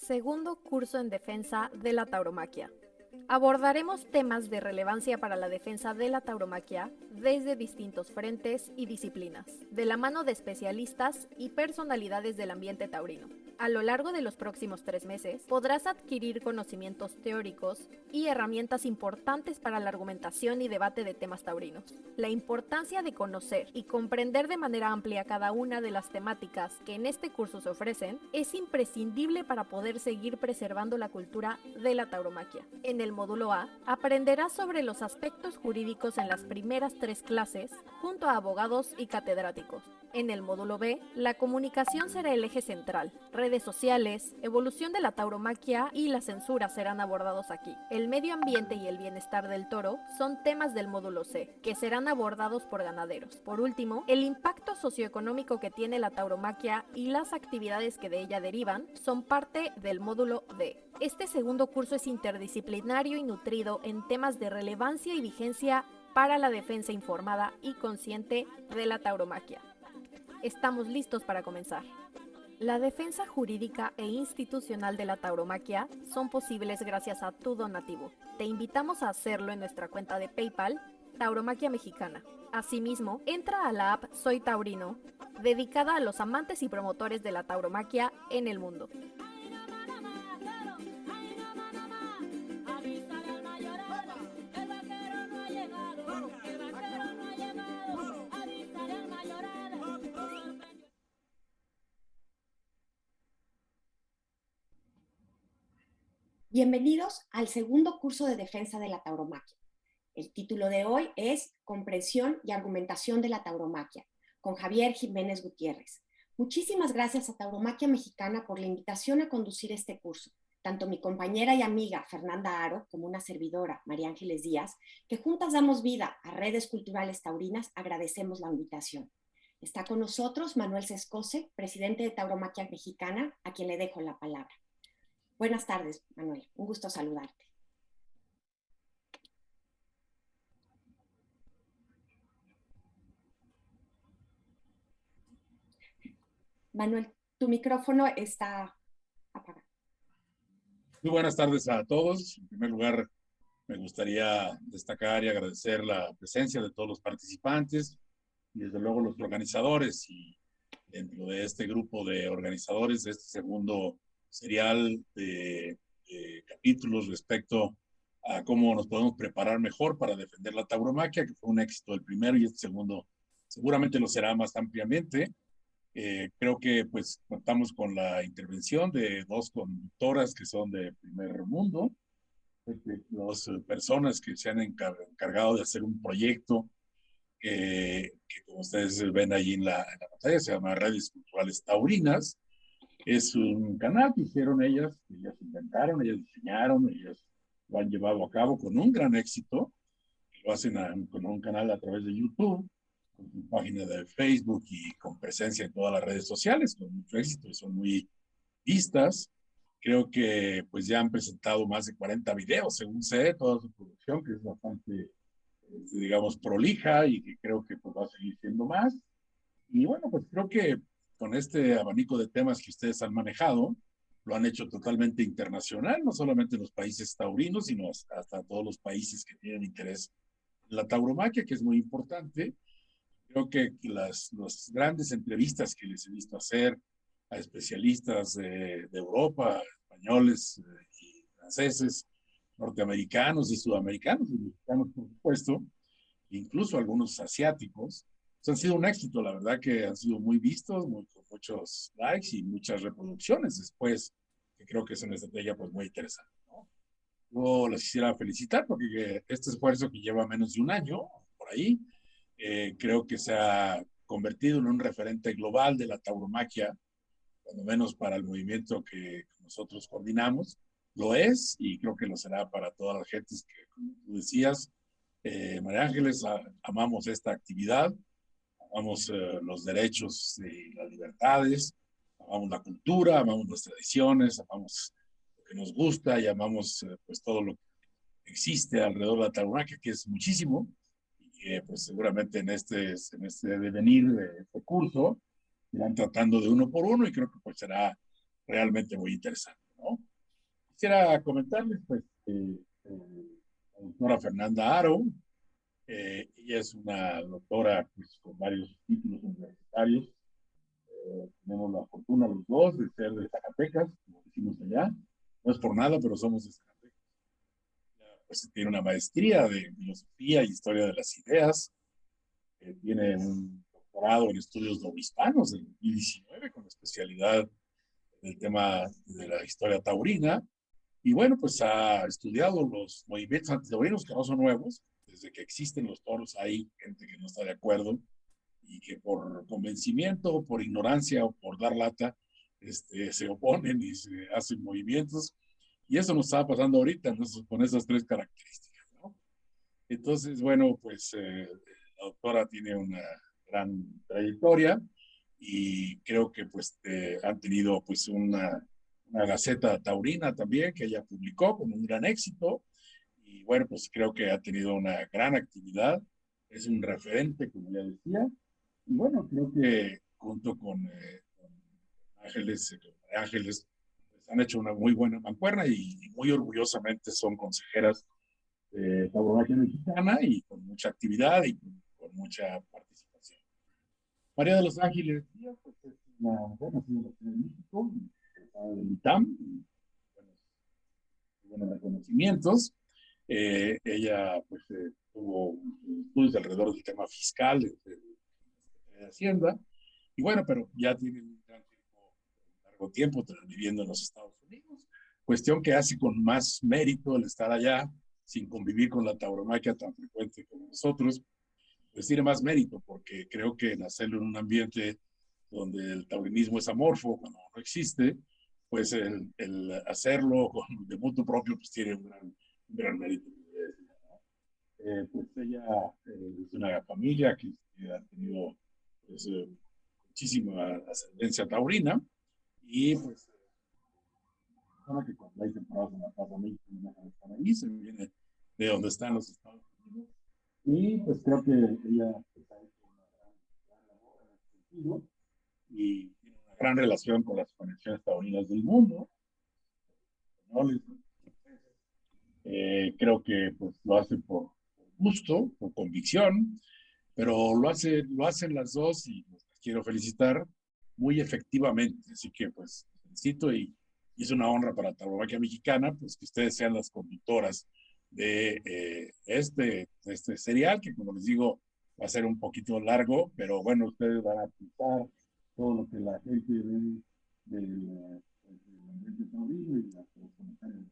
Segundo curso en defensa de la tauromaquia. Abordaremos temas de relevancia para la defensa de la tauromaquia desde distintos frentes y disciplinas, de la mano de especialistas y personalidades del ambiente taurino. A lo largo de los próximos 3 meses, podrás adquirir conocimientos teóricos y herramientas importantes para la argumentación y debate de temas taurinos. La importancia de conocer y comprender de manera amplia cada una de las temáticas que en este curso se ofrecen es imprescindible para poder seguir preservando la cultura de la tauromaquia. En el módulo A, aprenderás sobre los aspectos jurídicos en las primeras 3 clases, junto a abogados y catedráticos. En el módulo B, la comunicación será el eje central. Redes sociales, evolución de la tauromaquia y la censura serán abordados aquí. El medio ambiente y el bienestar del toro son temas del módulo C, que serán abordados por ganaderos. Por último, el impacto socioeconómico que tiene la tauromaquia y las actividades que de ella derivan son parte del módulo D. Este segundo curso es interdisciplinario y nutrido en temas de relevancia y vigencia para la defensa informada y consciente de la tauromaquia. Estamos listos para comenzar. La defensa jurídica e institucional de la tauromaquia son posibles gracias a tu donativo. Te invitamos a hacerlo en nuestra cuenta de PayPal, Tauromaquia Mexicana. Asimismo, entra a la app Soy Taurino, dedicada a los amantes y promotores de la tauromaquia en el mundo. Bienvenidos al segundo curso de defensa de la tauromaquia. El título de hoy es Comprensión y argumentación de la tauromaquia, con Javier Jiménez Gutiérrez. Muchísimas gracias a Tauromaquia Mexicana por la invitación a conducir este curso. Tanto mi compañera y amiga Fernanda Aro como una servidora, María Ángeles Díaz, que juntas damos vida a redes culturales taurinas, agradecemos la invitación. Está con nosotros Manuel Sescose, presidente de Tauromaquia Mexicana, a quien le dejo la palabra. Buenas tardes, Manuel. Un gusto saludarte. Manuel, tu micrófono está apagado. Muy buenas tardes a todos. En primer lugar, me gustaría destacar y agradecer la presencia de todos los participantes y desde luego los organizadores. Y dentro de este grupo de organizadores de este segundo serial de capítulos respecto a cómo nos podemos preparar mejor para defender la tauromaquia, que fue un éxito el primero y este segundo seguramente lo será más ampliamente. Creo que pues contamos con la intervención de dos conductoras que son de primer mundo, dos personas que se han encargado de hacer un proyecto que como ustedes ven ahí en la pantalla, se llama Redes Culturales Taurinas. Es un canal que hicieron ellas inventaron, ellas diseñaron, ellas lo han llevado a cabo con un gran éxito. Lo hacen con un canal a través de YouTube, con su página de Facebook y con presencia en todas las redes sociales, con mucho éxito y son muy vistas. Creo que pues ya han presentado más de 40 videos, según sé, toda su producción, que es bastante, digamos, prolija y que creo que pues va a seguir siendo más. Y bueno, pues creo que con este abanico de temas que ustedes han manejado, lo han hecho totalmente internacional, no solamente en los países taurinos, sino hasta todos los países que tienen interés en la tauromaquia, que es muy importante. Creo que las grandes entrevistas que les he visto hacer a especialistas de Europa, españoles y franceses, norteamericanos y sudamericanos, y mexicanos, por supuesto, incluso algunos asiáticos, pues han sido un éxito, la verdad que han sido muy vistos, con muchos likes y muchas reproducciones después, que creo que es una estrategia pues muy interesante, ¿no? Yo les quisiera felicitar porque este esfuerzo que lleva menos de un año, por ahí, creo que se ha convertido en un referente global de la tauromaquia, cuando menos para el movimiento que nosotros coordinamos, lo es y creo que lo será para todas las gentes que, como tú decías, María Ángeles, amamos esta actividad, amamos los derechos y las libertades, amamos la cultura, amamos las tradiciones, amamos lo que nos gusta y amamos pues todo lo que existe alrededor de la tauromaquia, que es muchísimo, y que pues seguramente en este devenir de este curso irán tratando de uno por uno y creo que pues será realmente muy interesante. ¿no? Quisiera comentarles, pues, la doctora Fernanda Aro, ella es una doctora pues, con varios títulos universitarios. Tenemos la fortuna los dos de ser de Zacatecas, como decimos allá. No es por nada, pero somos de Zacatecas. Ella, pues tiene una maestría de filosofía y historia de las ideas. Tiene un doctorado en estudios novohispanos en 2019 con especialidad en el tema de la historia taurina. Y bueno, pues ha estudiado los movimientos antitaurinos que no son nuevos. Desde que existen los toros hay gente que no está de acuerdo y que por convencimiento, por ignorancia o por dar lata, se oponen y se hacen movimientos. Y eso nos está pasando ahorita, ¿no? Con esas tres características, ¿no? Entonces, bueno, pues la doctora tiene una gran trayectoria y creo que pues han tenido pues una Gaceta Taurina también que ella publicó con un gran éxito y bueno, pues creo que ha tenido una gran actividad, es un referente, como ya decía, y bueno, creo que junto con Ángeles, pues, han hecho una muy buena mancuerna y muy orgullosamente son consejeras de tauromaquia mexicana y con mucha actividad y con mucha participación. María de los Ángeles Díaz, pues es una mujer nacida en la Ciudad de México, del ITAM, y, bueno, buenos reconocimientos. Ella pues tuvo estudios alrededor del tema fiscal de Hacienda, y bueno, pero ya tiene un largo tiempo viviendo en los Estados Unidos, cuestión que hace con más mérito el estar allá sin convivir con la tauromaquia tan frecuente como nosotros, pues tiene más mérito, porque creo que en hacerlo en un ambiente donde el taurinismo es amorfo, cuando no existe, pues el hacerlo de mutuo propio, pues tiene un gran mérito. Pues ella es una familia que ha tenido pues, muchísima ascendencia taurina y pues que cuando hay temporadas en la Plaza México no deja de estar ahí, se viene de donde están los Estados Unidos y pues creo que ella pues, ha hecho una gran labor en ese sentido y tiene una gran relación con las conexiones taurinas del mundo. Creo que pues, lo hace por gusto, por convicción, pero lo hacen las dos y pues, las quiero felicitar muy efectivamente. Así que pues felicito y es una honra para la tauromaquia mexicana pues que ustedes sean las conductoras de este serial, que como les digo, va a ser un poquito largo, pero bueno, ustedes van a apuntar todo lo que la gente ve del ambiente taurino y los comentarios.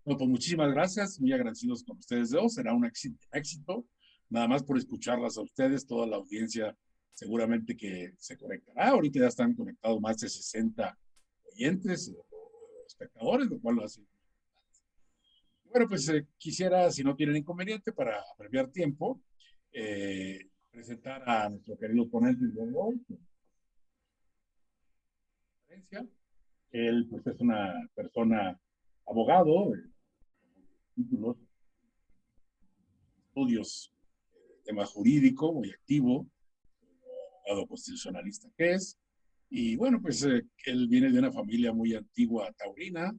Bueno, pues muchísimas gracias, muy agradecidos con ustedes dos, será un éxito, nada más por escucharlas a ustedes, toda la audiencia seguramente que se conectará, ahorita ya están conectados más de 60 oyentes o espectadores, lo cual lo hace. Bueno, pues quisiera, si no tienen inconveniente, para abreviar tiempo, presentar a nuestro querido ponente de hoy. Él pues es una persona abogado, títulos, estudios, tema jurídico, muy activo, abogado constitucionalista que es. Y bueno, pues él viene de una familia muy antigua taurina,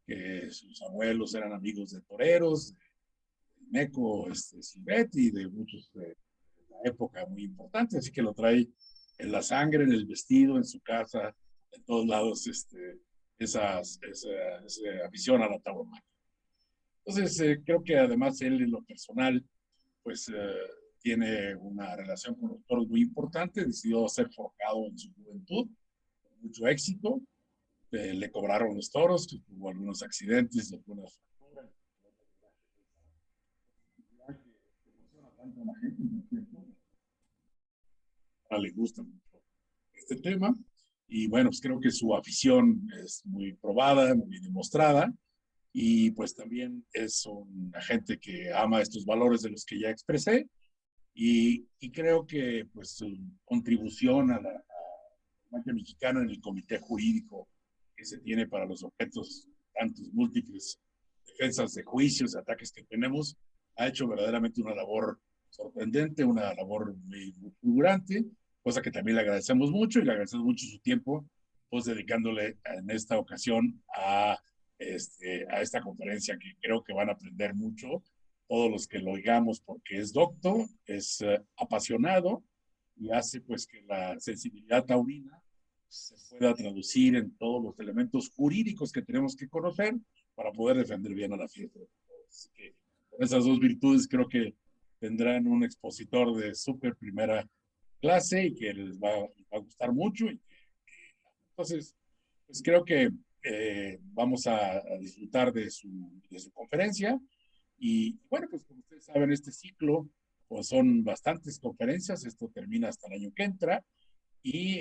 que sus abuelos eran amigos de toreros, de Neco, Silvetti, de muchos de la época muy importante, así que lo trae en la sangre, en el vestido, en su casa, en todos lados, esa afición a la tauromaquia. Entonces, creo que además él en lo personal, pues tiene una relación con los toros muy importante, decidió ser forjado en su juventud, con mucho éxito, le cobraron los toros, tuvo algunos accidentes, algunas fracturas. Le gusta mucho este tema y bueno, pues creo que su afición es muy probada, muy demostrada y pues también es una gente que ama estos valores de los que ya expresé y creo que pues su contribución a la maquia mexicana en el comité jurídico que se tiene para los objetos tantos múltiples defensas de juicios, ataques que tenemos, ha hecho verdaderamente una labor sorprendente, una labor muy fulgurante, cosa que también le agradecemos mucho y le agradecemos mucho su tiempo pues dedicándole en esta ocasión a esta conferencia que creo que van a aprender mucho todos los que lo oigamos, porque es docto, es apasionado y hace pues que la sensibilidad taurina se pueda traducir en todos los elementos jurídicos que tenemos que conocer para poder defender bien a la fiesta. Así que con esas dos virtudes creo que tendrán un expositor de súper primera clase y que les va a gustar mucho. Entonces, pues creo que vamos a disfrutar de su conferencia. Y bueno, pues como ustedes saben, este ciclo pues son bastantes conferencias, esto termina hasta el año que entra, y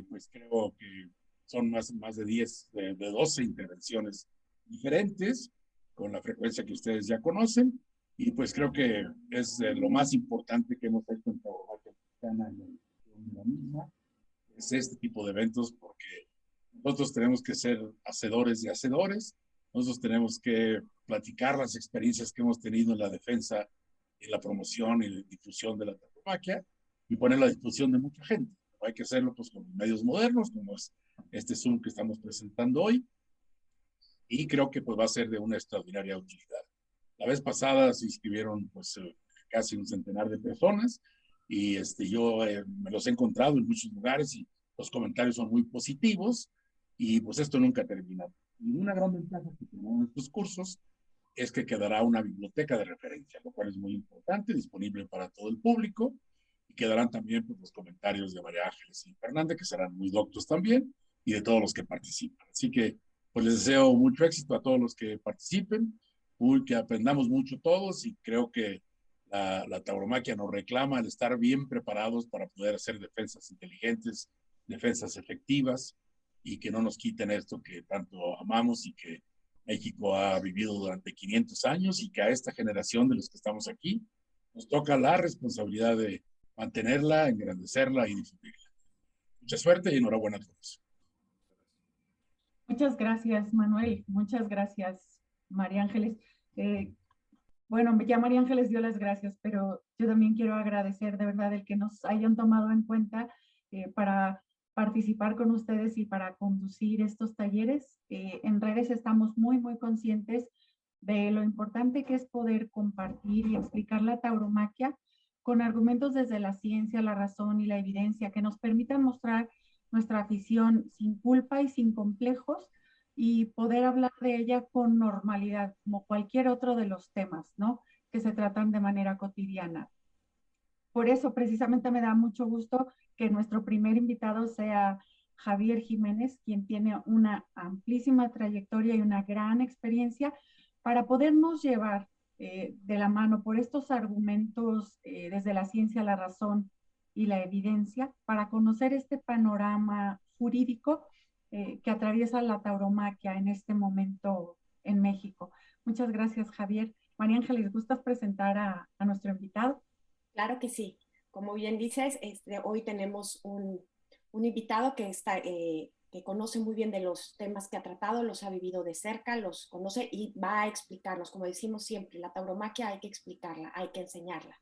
pues creo que son más de 10, de 12 intervenciones diferentes, con la frecuencia que ustedes ya conocen, y pues creo que es lo más importante que hemos hecho en Tauromaquia Mexicana en la misma, es este tipo de eventos, porque nosotros tenemos que ser hacedores de hacedores, nosotros tenemos que platicar las experiencias que hemos tenido en la defensa, en la promoción y la difusión de la tauromaquia y ponerla a disposición de mucha gente. Hay que hacerlo pues con los medios modernos, como es este Zoom que estamos presentando hoy, y creo que pues va a ser de una extraordinaria utilidad. La vez pasada se inscribieron pues casi un centenar de personas y yo me los he encontrado en muchos lugares y los comentarios son muy positivos y pues esto nunca termina. Y una gran ventaja que tenemos estos cursos es que quedará una biblioteca de referencia, lo cual es muy importante, disponible para todo el público, y quedarán también pues, los comentarios de María Ángeles y Fernanda, que serán muy doctos también, y de todos los que participan. Así que pues les deseo mucho éxito a todos los que participen, que aprendamos mucho todos, y creo que la tauromaquia nos reclama el estar bien preparados para poder hacer defensas inteligentes, defensas efectivas, y que no nos quiten esto que tanto amamos y que México ha vivido durante 500 años, y que a esta generación de los que estamos aquí nos toca la responsabilidad de mantenerla, engrandecerla y difundirla. Mucha suerte y enhorabuena a todos. Muchas gracias, Manuel. Muchas gracias, María Ángeles. Bueno, ya María Ángeles dio las gracias, pero yo también quiero agradecer de verdad el que nos hayan tomado en cuenta para participar con ustedes y para conducir estos talleres. En redes estamos muy conscientes de lo importante que es poder compartir y explicar la tauromaquia con argumentos desde la ciencia, la razón y la evidencia que nos permitan mostrar nuestra afición sin culpa y sin complejos, y poder hablar de ella con normalidad, como cualquier otro de los temas, ¿no?, que se tratan de manera cotidiana. Por eso, precisamente, me da mucho gusto que nuestro primer invitado sea Javier Jiménez, quien tiene una amplísima trayectoria y una gran experiencia para podernos llevar de la mano por estos argumentos desde la ciencia, la razón y la evidencia, para conocer este panorama jurídico que atraviesa la tauromaquia en este momento en México. Muchas gracias, Javier. María Ángeles, ¿gustas presentar a nuestro invitado? Claro que sí. Como bien dices, hoy tenemos un invitado que conoce muy bien de los temas que ha tratado, los ha vivido de cerca, los conoce y va a explicarnos. Como decimos siempre, la tauromaquia hay que explicarla, hay que enseñarla.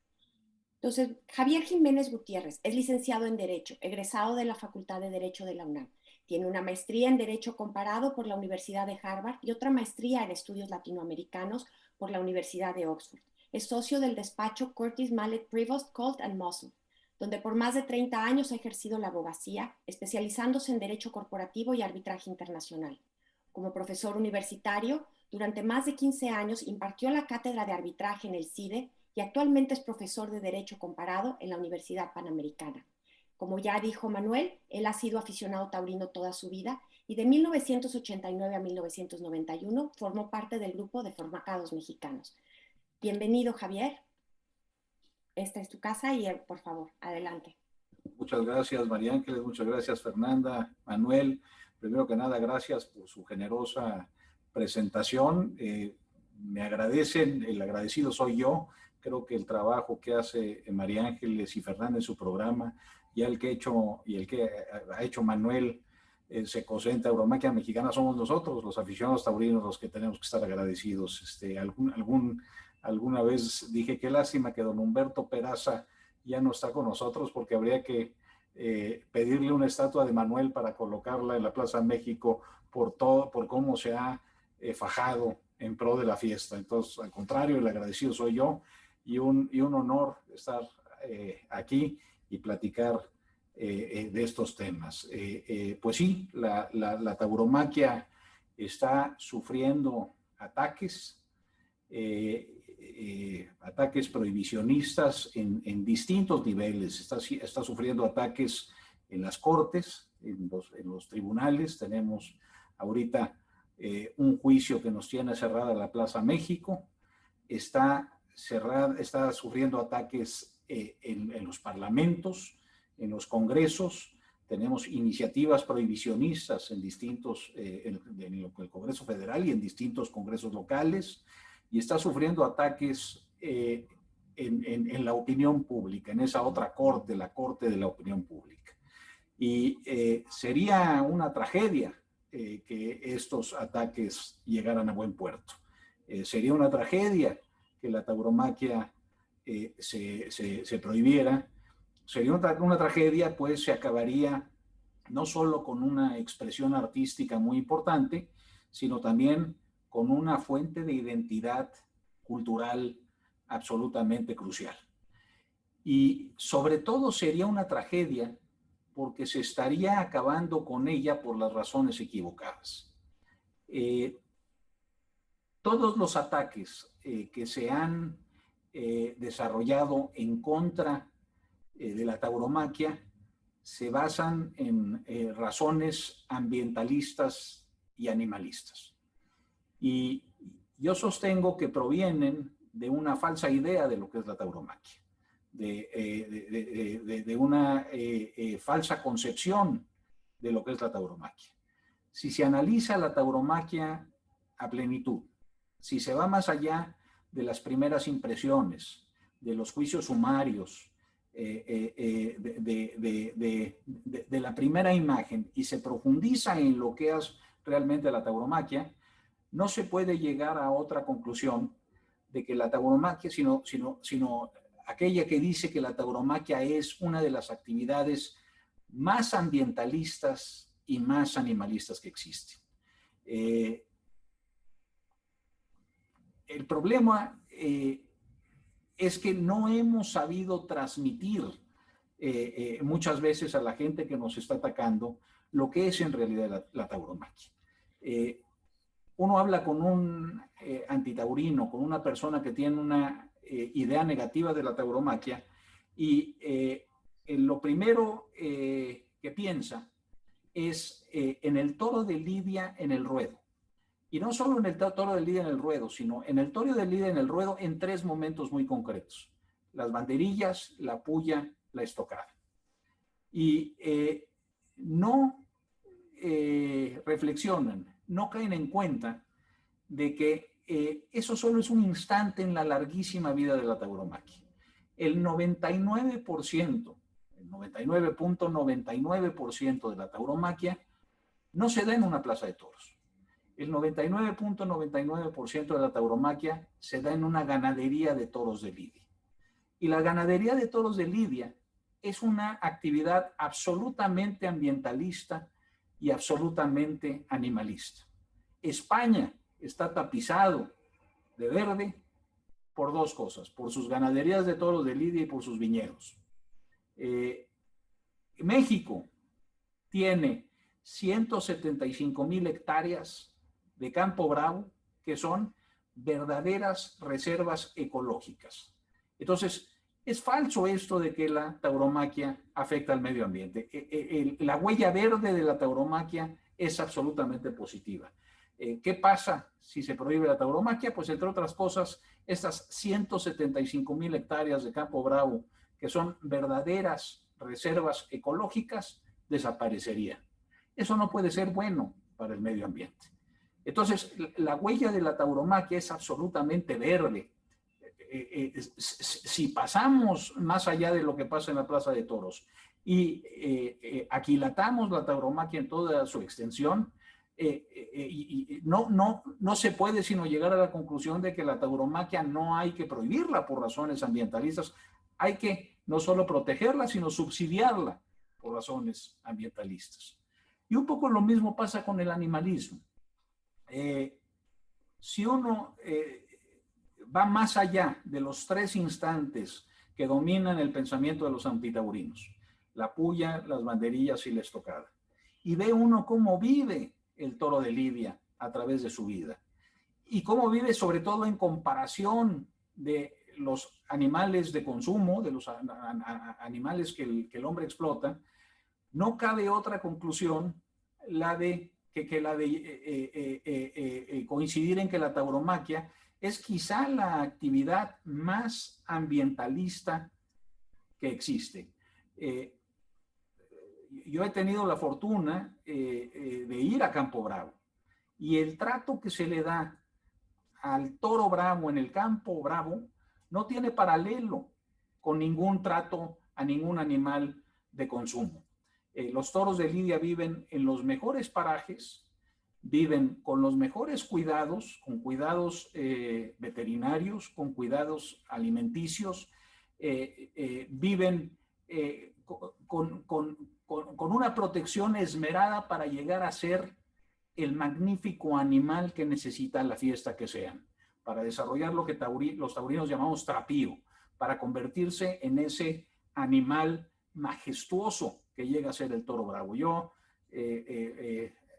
Entonces, Javier Jiménez Gutiérrez es licenciado en Derecho, egresado de la Facultad de Derecho de la UNAM. Tiene una maestría en Derecho Comparado por la Universidad de Harvard y otra maestría en Estudios Latinoamericanos por la Universidad de Oxford. Es socio del despacho Curtis Mallet Prevost, Colt & Mossel, donde por más de 30 años ha ejercido la abogacía, especializándose en Derecho Corporativo y Arbitraje Internacional. Como profesor universitario, durante más de 15 años impartió la cátedra de arbitraje en el CIDE y actualmente es profesor de Derecho Comparado en la Universidad Panamericana. Como ya dijo Manuel, él ha sido aficionado taurino toda su vida y de 1989 a 1991 formó parte del grupo de Formacados Mexicanos. Bienvenido, Javier. Esta es tu casa y por favor, adelante. Muchas gracias, María Ángeles. Muchas gracias, Fernanda, Manuel. Primero que nada, gracias por su generosa presentación. Me agradecen, el agradecido soy yo. Creo que el trabajo que hace María Ángeles y Fernanda en su programa y el que ha hecho Manuel se concentra en Tauromaquia Mexicana somos nosotros, los aficionados taurinos, los que tenemos que estar agradecidos. Alguna vez dije qué lástima que don Humberto Peraza ya no está con nosotros, porque habría que pedirle una estatua de Manuel para colocarla en la Plaza México por cómo se ha fajado en pro de la fiesta. Entonces, al contrario, el agradecido soy yo, y un honor estar aquí y platicar de estos temas. Pues sí, la tauromaquia está sufriendo ataques, ataques prohibicionistas en distintos niveles. Está sufriendo ataques en las cortes, en los tribunales. Tenemos ahorita un juicio que nos tiene cerrada la Plaza México. Está sufriendo ataques en los parlamentos, en los congresos. Tenemos iniciativas prohibicionistas en distintos, en el Congreso Federal y en distintos congresos locales, y está sufriendo ataques en la opinión pública, en esa otra corte, la Corte de la Opinión Pública. Y sería una tragedia que estos ataques llegaran a buen puerto. Sería una tragedia que la tauromaquia se prohibiera. Sería una tragedia, pues se acabaría no solo con una expresión artística muy importante, sino también con una fuente de identidad cultural absolutamente crucial. Y sobre todo sería una tragedia porque se estaría acabando con ella por las razones equivocadas. Todos los ataques que se han desarrollado en contra de la tauromaquia se basan en razones ambientalistas y animalistas. Y yo sostengo que provienen de una falsa idea de lo que es la tauromaquia, de una falsa concepción de lo que es la tauromaquia. Si se analiza la tauromaquia a plenitud, si se va más allá de las primeras impresiones, de los juicios sumarios, de la primera imagen, y se profundiza en lo que es realmente la tauromaquia, no se puede llegar a otra conclusión de que la tauromaquia, sino aquella que dice que la tauromaquia es una de las actividades más ambientalistas y más animalistas que existen. El problema es que no hemos sabido transmitir muchas veces a la gente que nos está atacando lo que es en realidad la tauromaquia. Uno habla con un antitaurino, con una persona que tiene una idea negativa de la tauromaquia, y lo primero que piensa es en el toro de lidia en el ruedo. Y no solo en el toro de lidia en el ruedo, sino en el toro de lidia en el ruedo en tres momentos muy concretos: las banderillas, la puya, la estocada. Y no reflexionan, no caen en cuenta de que eso solo es un instante en la larguísima vida de la tauromaquia. El 99.99% de la tauromaquia no se da en una plaza de toros. El 99.99% de la tauromaquia se da en una ganadería de toros de lidia. Y la ganadería de toros de lidia es una actividad absolutamente ambientalista y absolutamente animalista. España está tapizado de verde por dos cosas: por sus ganaderías de toros de lidia y por sus viñedos. México tiene 175,000 hectáreas de campo bravo que son verdaderas reservas ecológicas. Entonces, es falso esto de que la tauromaquia afecta al medio ambiente. La huella verde de la tauromaquia es absolutamente positiva. ¿Qué pasa si se prohíbe la tauromaquia? Pues, entre otras cosas, estas 175,000 hectáreas de campo bravo, que son verdaderas reservas ecológicas, desaparecerían. Eso no puede ser bueno para el medio ambiente. Entonces, la huella de la tauromaquia es absolutamente verde. Si pasamos más allá de lo que pasa en la Plaza de Toros y aquilatamos la tauromaquia en toda su extensión, no se puede sino llegar a la conclusión de que la tauromaquia no hay que prohibirla por razones ambientalistas. Hay que no solo protegerla, sino subsidiarla por razones ambientalistas. Y un poco lo mismo pasa con el animalismo. Si uno va más allá de los tres instantes que dominan el pensamiento de los antitaurinos, la puya, las banderillas y la estocada, y ve uno cómo vive el toro de Lidia a través de su vida, y cómo vive sobre todo en comparación de los animales de consumo, de los animales que el hombre explota, no cabe otra conclusión que la de coincidir en que la tauromaquia es quizá la actividad más ambientalista que existe. Yo he tenido la fortuna de ir a Campo Bravo, y el trato que se le da al toro bravo en el Campo Bravo no tiene paralelo con ningún trato a ningún animal de consumo. Los toros de Lidia viven en los mejores parajes, viven con los mejores cuidados, con cuidados veterinarios, con cuidados alimenticios, viven con una protección esmerada para llegar a ser el magnífico animal que necesita la fiesta que sean, para desarrollar lo que los taurinos llamamos trapío, para convertirse en ese animal majestuoso que llega a ser el toro bravo. Yo,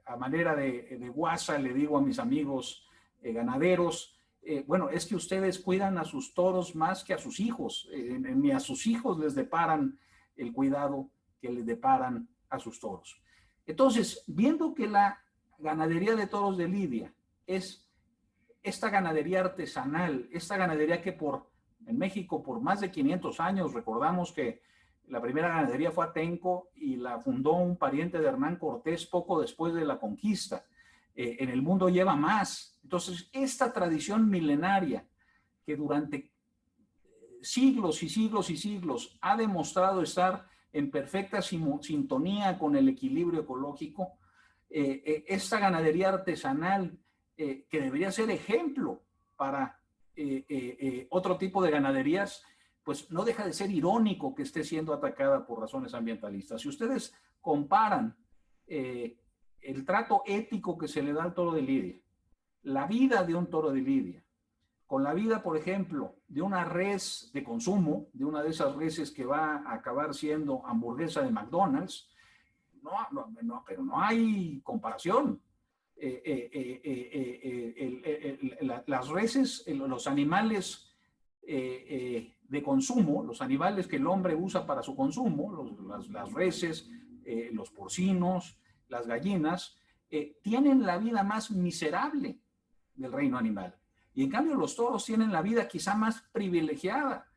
a manera de guasa, le digo a mis amigos ganaderos, bueno, es que ustedes cuidan a sus toros más que a sus hijos, ni a sus hijos les deparan el cuidado que les deparan a sus toros. Entonces, viendo que la ganadería de toros de Lidia es esta ganadería artesanal, esta ganadería que en México por más de 500 años, recordamos que la primera ganadería fue Atenco y la fundó un pariente de Hernán Cortés poco después de la conquista. En el mundo lleva más. Entonces, esta tradición milenaria que durante siglos y siglos y siglos ha demostrado estar en perfecta sintonía con el equilibrio ecológico, esta ganadería artesanal que debería ser ejemplo para otro tipo de ganaderías, pues no deja de ser irónico que esté siendo atacada por razones ambientalistas. Si ustedes comparan el trato ético que se le da al toro de Lidia, la vida de un toro de Lidia, con la vida, por ejemplo, de una res de consumo, de una de esas reses que va a acabar siendo hamburguesa de McDonald's, pero no hay comparación. Las reses, los animales de consumo, los animales que el hombre usa para su consumo, las reses, los porcinos, las gallinas, tienen la vida más miserable del reino animal. Y en cambio los toros tienen la vida quizá más privilegiada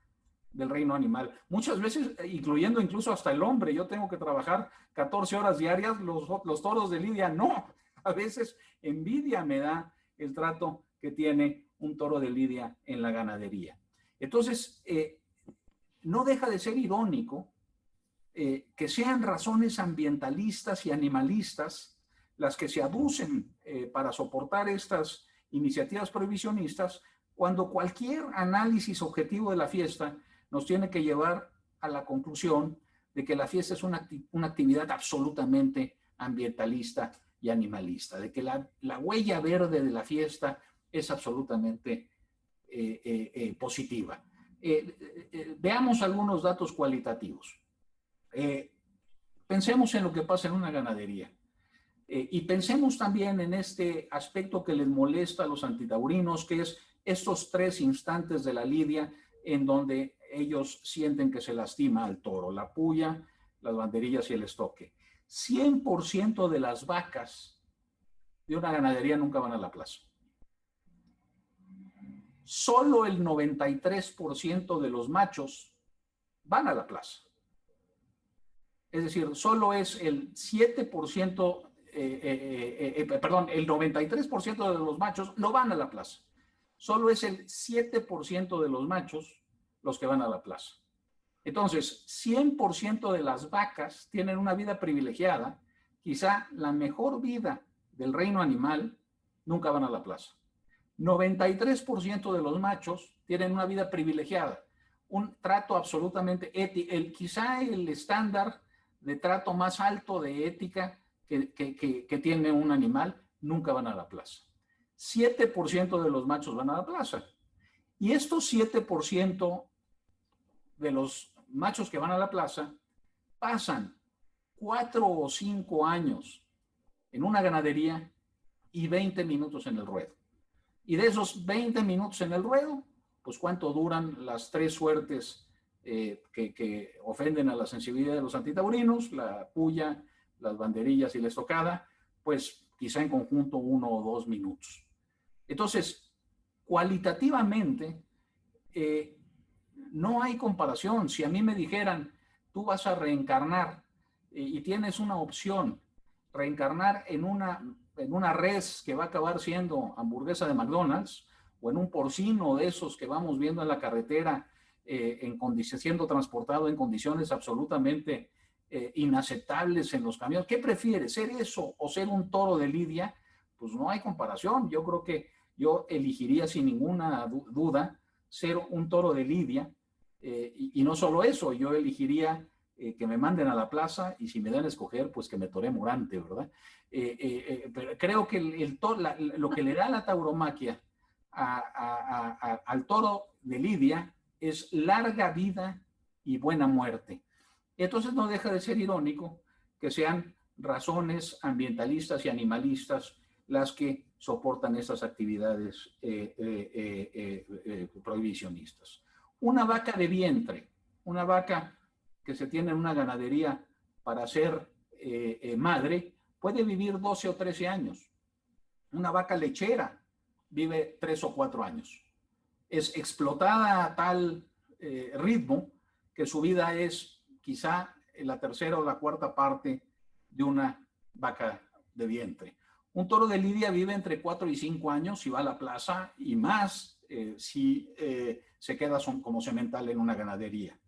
del reino animal. Muchas veces, incluyendo incluso hasta el hombre, yo tengo que trabajar 14 horas diarias, los toros de Lidia no. A veces envidia me da el trato que tiene un toro de Lidia en la ganadería. Entonces, no deja de ser irónico que sean razones ambientalistas y animalistas las que se aducen para soportar estas iniciativas prohibicionistas, cuando cualquier análisis objetivo de la fiesta nos tiene que llevar a la conclusión de que la fiesta es una actividad absolutamente ambientalista y animalista, de que la huella verde de la fiesta es absolutamente positiva. Veamos algunos datos cualitativos. Pensemos en lo que pasa en una ganadería. Y pensemos también en este aspecto que les molesta a los antitaurinos, que es estos tres instantes de la lidia en donde ellos sienten que se lastima al toro: la puya, las banderillas y el estoque. 100% de las vacas de una ganadería nunca van a la plaza. Solo el 93% de los machos van a la plaza. Es decir, solo es el 7%, el 93% de los machos no van a la plaza. Solo es el 7% de los machos los que van a la plaza. Entonces, 100% de las vacas tienen una vida privilegiada, quizá la mejor vida del reino animal, nunca van a la plaza. 93% de los machos tienen una vida privilegiada, un trato absolutamente ético, quizá el estándar de trato más alto de ética que tiene un animal, nunca van a la plaza. 7% de los machos van a la plaza. Y estos 7% de los machos que van a la plaza pasan 4 o 5 años en una ganadería y 20 minutos en el ruedo. Y de esos 20 minutos en el ruedo, pues cuánto duran las 3 suertes que ofenden a la sensibilidad de los antitaurinos, la puya, las banderillas y la estocada, pues quizá en conjunto 1 o 2 minutos. Entonces, cualitativamente, no hay comparación. Si a mí me dijeran, tú vas a reencarnar y tienes una opción, reencarnar en una res que va a acabar siendo hamburguesa de McDonald's, o en un porcino de esos que vamos viendo en la carretera, siendo transportado en condiciones absolutamente inaceptables en los camiones. ¿Qué prefieres, ser eso o ser un toro de lidia? Pues no hay comparación. Yo creo que yo elegiría sin ninguna duda ser un toro de lidia, y no solo eso, yo elegiría que me manden a la plaza, y si me dan a escoger, pues que me toree Morante, ¿verdad? Pero creo que lo que le da la tauromaquia al toro de lidia es larga vida y buena muerte. Entonces no deja de ser irónico que sean razones ambientalistas y animalistas las que soportan estas actividades prohibicionistas. Una vaca de vientre, una vaca que se tiene en una ganadería para ser madre, puede vivir 12 o 13 años. Una vaca lechera vive 3 o 4 años. Es explotada a tal ritmo que su vida es quizá la tercera o la cuarta parte de una vaca de vientre. Un toro de lidia vive entre 4 y 5 años si va a la plaza, y más si se queda como semental en una ganadería.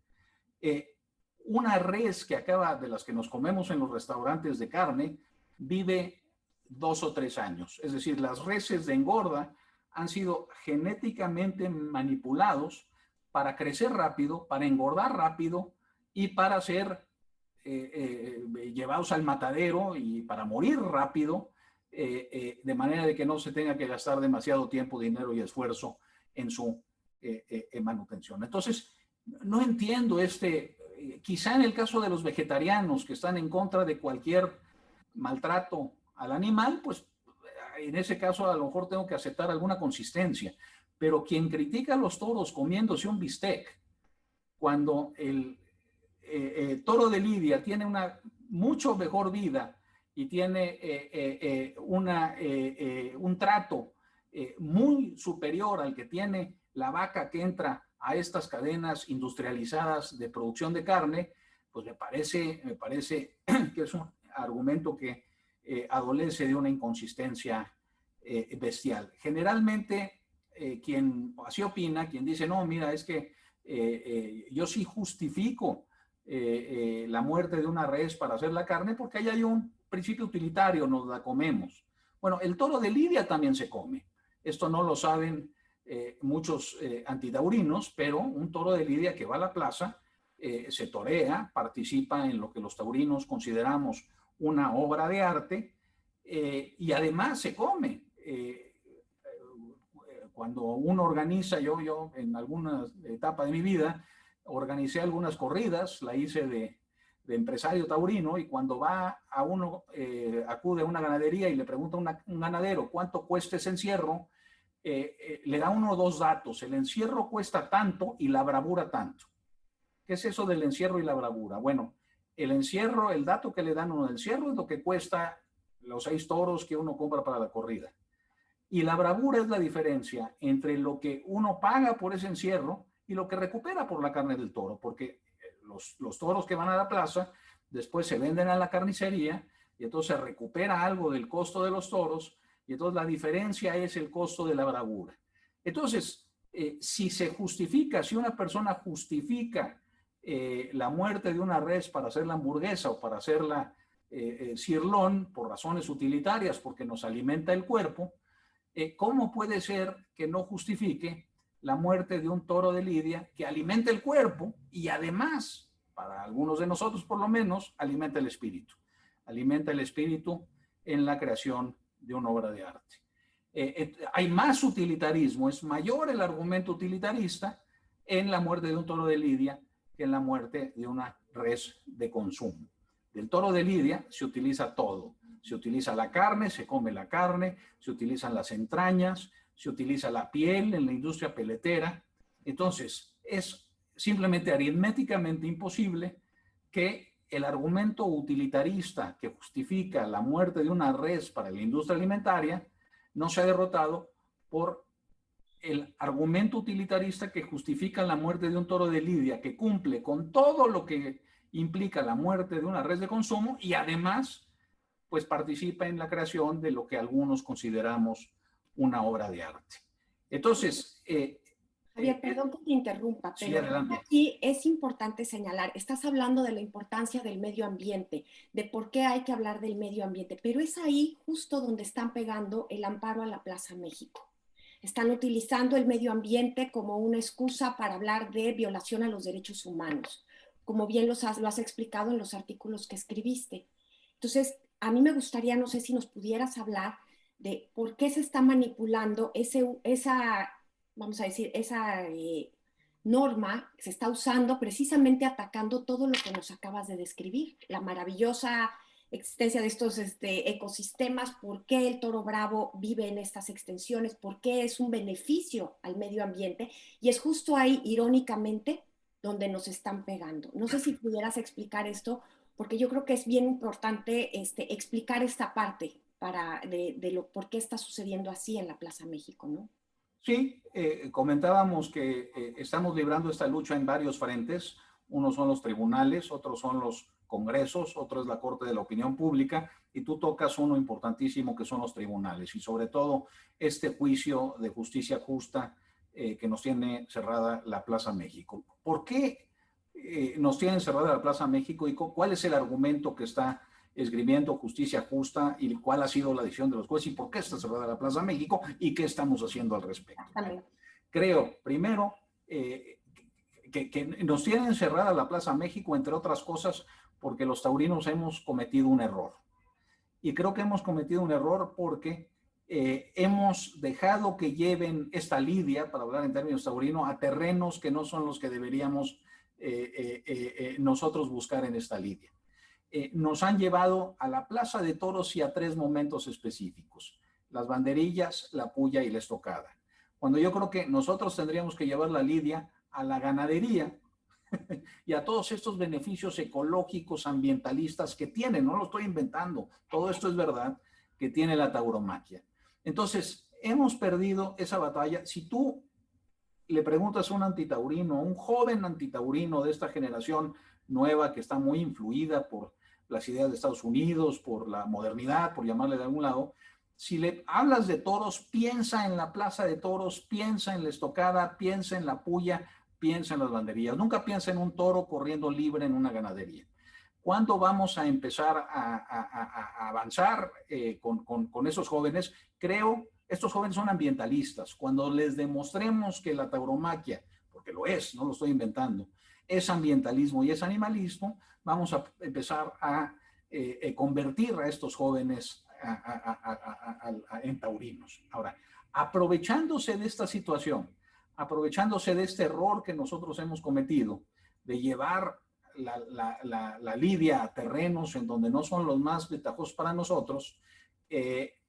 Una res de las que nos comemos en los restaurantes de carne, vive 2 o 3 años. Es decir, las reses de engorda han sido genéticamente manipulados para crecer rápido, para engordar rápido y para ser llevados al matadero y para morir rápido, de manera de que no se tenga que gastar demasiado tiempo, dinero y esfuerzo en su manutención. Entonces, no entiendo quizá en el caso de los vegetarianos que están en contra de cualquier maltrato al animal, pues en ese caso a lo mejor tengo que aceptar alguna consistencia, pero quien critica a los toros comiéndose un bistec, cuando el toro de lidia tiene una mucho mejor vida y tiene un trato muy superior al que tiene la vaca que entra a estas cadenas industrializadas de producción de carne, pues me parece que es un argumento que adolece de una inconsistencia bestial. Generalmente, quien así opina, quien dice, no, mira, es que yo sí justifico la muerte de una res para hacer la carne porque ahí hay un principio utilitario, nos la comemos. Bueno, el toro de lidia también se come. Esto no lo saben muchos antitaurinos, pero un toro de lidia que va a la plaza se torea, participa en lo que los taurinos consideramos una obra de arte, y además se come. Cuando uno organiza, yo en alguna etapa de mi vida organicé algunas corridas, la hice de empresario taurino, y cuando acude a una ganadería y le pregunta a un ganadero cuánto cuesta ese encierro, le da 1 o 2 datos. El encierro cuesta tanto y la bravura tanto. ¿Qué es eso del encierro y la bravura? Bueno, el encierro, el dato que le dan uno del encierro es lo que cuesta los 6 toros que uno compra para la corrida. Y la bravura es la diferencia entre lo que uno paga por ese encierro y lo que recupera por la carne del toro, porque los toros que van a la plaza después se venden a la carnicería y entonces se recupera algo del costo de los toros, y entonces la diferencia es el costo de la bravura. Entonces, si una persona justifica la muerte de una res para hacer la hamburguesa o para hacer la cirlón por razones utilitarias, porque nos alimenta el cuerpo, ¿cómo puede ser que no justifique la muerte de un toro de lidia que alimenta el cuerpo y además para algunos de nosotros por lo menos, alimenta el espíritu. Alimenta el espíritu en la creación de una obra de arte. Hay más utilitarismo, es mayor el argumento utilitarista en la muerte de un toro de lidia que en la muerte de una res de consumo. Del toro de lidia se utiliza todo. Se utiliza la carne, se come la carne, se utilizan las entrañas, se utiliza la piel en la industria peletera. Entonces, es simplemente aritméticamente imposible que el argumento utilitarista que justifica la muerte de una res para la industria alimentaria no sea derrotado por el argumento utilitarista que justifica la muerte de un toro de lidia, que cumple con todo lo que implica la muerte de una res de consumo y además pues participa en la creación de lo que algunos consideramos una obra de arte. Entonces, Javier, perdón que te interrumpa, sí, pero adelante. aquí es importante señalar, estás hablando de la importancia del medio ambiente, de por qué hay que hablar del medio ambiente, pero es ahí justo donde están pegando el amparo a la Plaza México. Están utilizando el medio ambiente como una excusa para hablar de violación a los derechos humanos, como bien lo has explicado en los artículos que escribiste. Entonces, a mí me gustaría, no sé si nos pudieras hablar de por qué se está manipulando esa vamos a decir, esa norma se está usando precisamente atacando todo lo que nos acabas de describir, la maravillosa existencia de estos ecosistemas, por qué el toro bravo vive en estas extensiones, por qué es un beneficio al medio ambiente, y es justo ahí, irónicamente, donde nos están pegando. No sé si pudieras explicar esto, porque yo creo que es bien importante explicar esta parte de por qué está sucediendo así en la Plaza México, ¿no? Sí, comentábamos que estamos librando esta lucha en varios frentes. Unos son los tribunales, otros son los congresos, otro es la Corte de la Opinión Pública, y tú tocas uno importantísimo que son los tribunales, y sobre todo este juicio de justicia justa que nos tiene cerrada la Plaza México. ¿Por qué nos tienen cerrada la Plaza México y cuál es el argumento que está esgrimiendo justicia justa y cuál ha sido la decisión de los jueces y por qué está cerrada la Plaza México y qué estamos haciendo al respecto? Creo, primero, que nos tienen cerrada la Plaza México, entre otras cosas, porque los taurinos hemos cometido un error. Y creo que hemos cometido un error porque hemos dejado que lleven esta lidia, para hablar en términos taurinos, a terrenos que no son los que deberíamos nosotros buscar en esta lidia. Nos han llevado a la Plaza de Toros y a tres momentos específicos: las banderillas, la puya y la estocada. Cuando yo creo que nosotros tendríamos que llevar la lidia a la ganadería y a todos estos beneficios ecológicos, ambientalistas que tiene, no lo estoy inventando, todo esto es verdad, que tiene la tauromaquia. Entonces, hemos perdido esa batalla. Si tú le preguntas a un antitaurino, a un joven antitaurino de esta generación nueva que está muy influida por las ideas de Estados Unidos, por la modernidad, por llamarle de algún lado, si le hablas de toros, piensa en la Plaza de Toros, piensa en la estocada, piensa en la puya, piensa en las banderillas. Nunca piensa en un toro corriendo libre en una ganadería. ¿Cuándo vamos a empezar a avanzar con esos jóvenes? Creo, estos jóvenes son ambientalistas. Cuando les demostremos que la tauromaquia, porque lo es, no lo estoy inventando, es ambientalismo y es animalismo, vamos a empezar a convertir a estos jóvenes en taurinos. Ahora, aprovechándose de esta situación, aprovechándose de este error que nosotros hemos cometido, de llevar la lidia a terrenos en donde no son los más ventajosos para nosotros,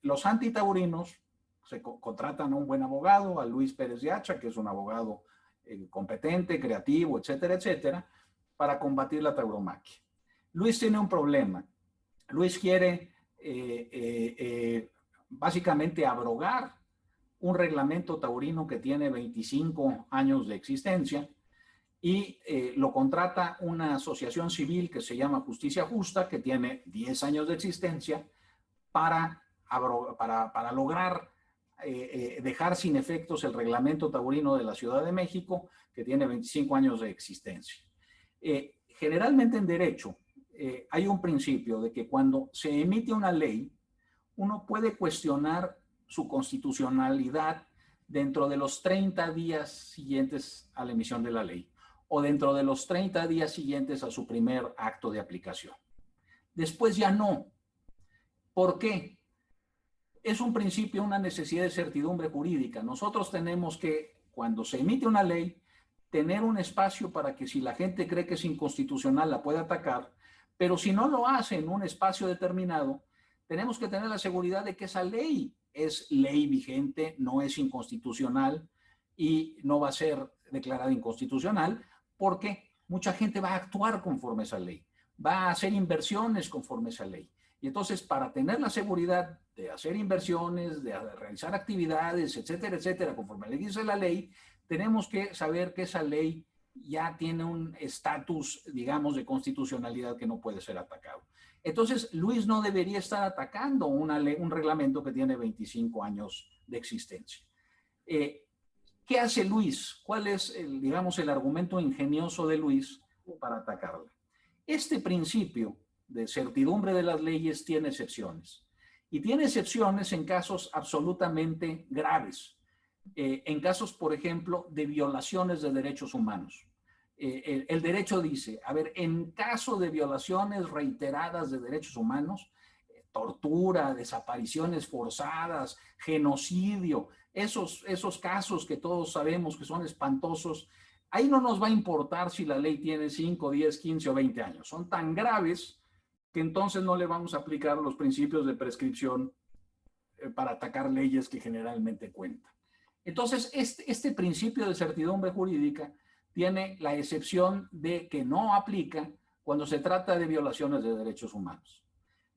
los antitaurinos se contratan a un buen abogado, a Luis Pérez de Hacha, que es un abogado competente, creativo, etcétera, etcétera, para combatir la tauromaquia. Luis tiene un problema. Luis quiere básicamente abrogar un reglamento taurino que tiene 25 años de existencia y lo contrata una asociación civil que se llama Justicia Justa, que tiene 10 años de existencia, para lograr dejar sin efectos el reglamento taurino de la Ciudad de México, que tiene 25 años de existencia. Generalmente en derecho hay un principio de que cuando se emite una ley, uno puede cuestionar su constitucionalidad dentro de los 30 días siguientes a la emisión de la ley. o dentro de los 30 días siguientes a su primer acto de aplicación. Después ya no. ¿Por qué? Es un principio, una necesidad de certidumbre jurídica. Nosotros tenemos que, cuando se emite una ley, tener un espacio para que si la gente cree que es inconstitucional la pueda atacar, pero si no lo hace en un espacio determinado, tenemos que tener la seguridad de que esa ley es ley vigente, no es inconstitucional y no va a ser declarada inconstitucional porque mucha gente va a actuar conforme a esa ley, va a hacer inversiones conforme a esa ley. Y entonces, para tener la seguridad de hacer inversiones, de realizar actividades, etcétera, conforme le dice la ley, tenemos que saber que esa ley ya tiene un estatus, digamos, de constitucionalidad que no puede ser atacado. Entonces, Luis no debería estar atacando una ley, un reglamento que tiene 25 años de existencia. ¿Qué hace Luis? ¿Cuál es, digamos, el argumento ingenioso de Luis para atacarla? Este principio de certidumbre de las leyes tiene excepciones. Y tiene excepciones en casos absolutamente graves. En casos, por ejemplo, de violaciones de derechos humanos. El derecho dice, a ver, en caso de violaciones reiteradas de derechos humanos, tortura, desapariciones forzadas, genocidio, esos casos que todos sabemos que son espantosos, ahí no nos va a importar si la ley tiene 5, 10, 15 o 20 años. Son tan graves que entonces no le vamos a aplicar los principios de prescripción para atacar leyes que generalmente cuentan. Entonces, este principio de certidumbre jurídica tiene la excepción de que no aplica cuando se trata de violaciones de derechos humanos.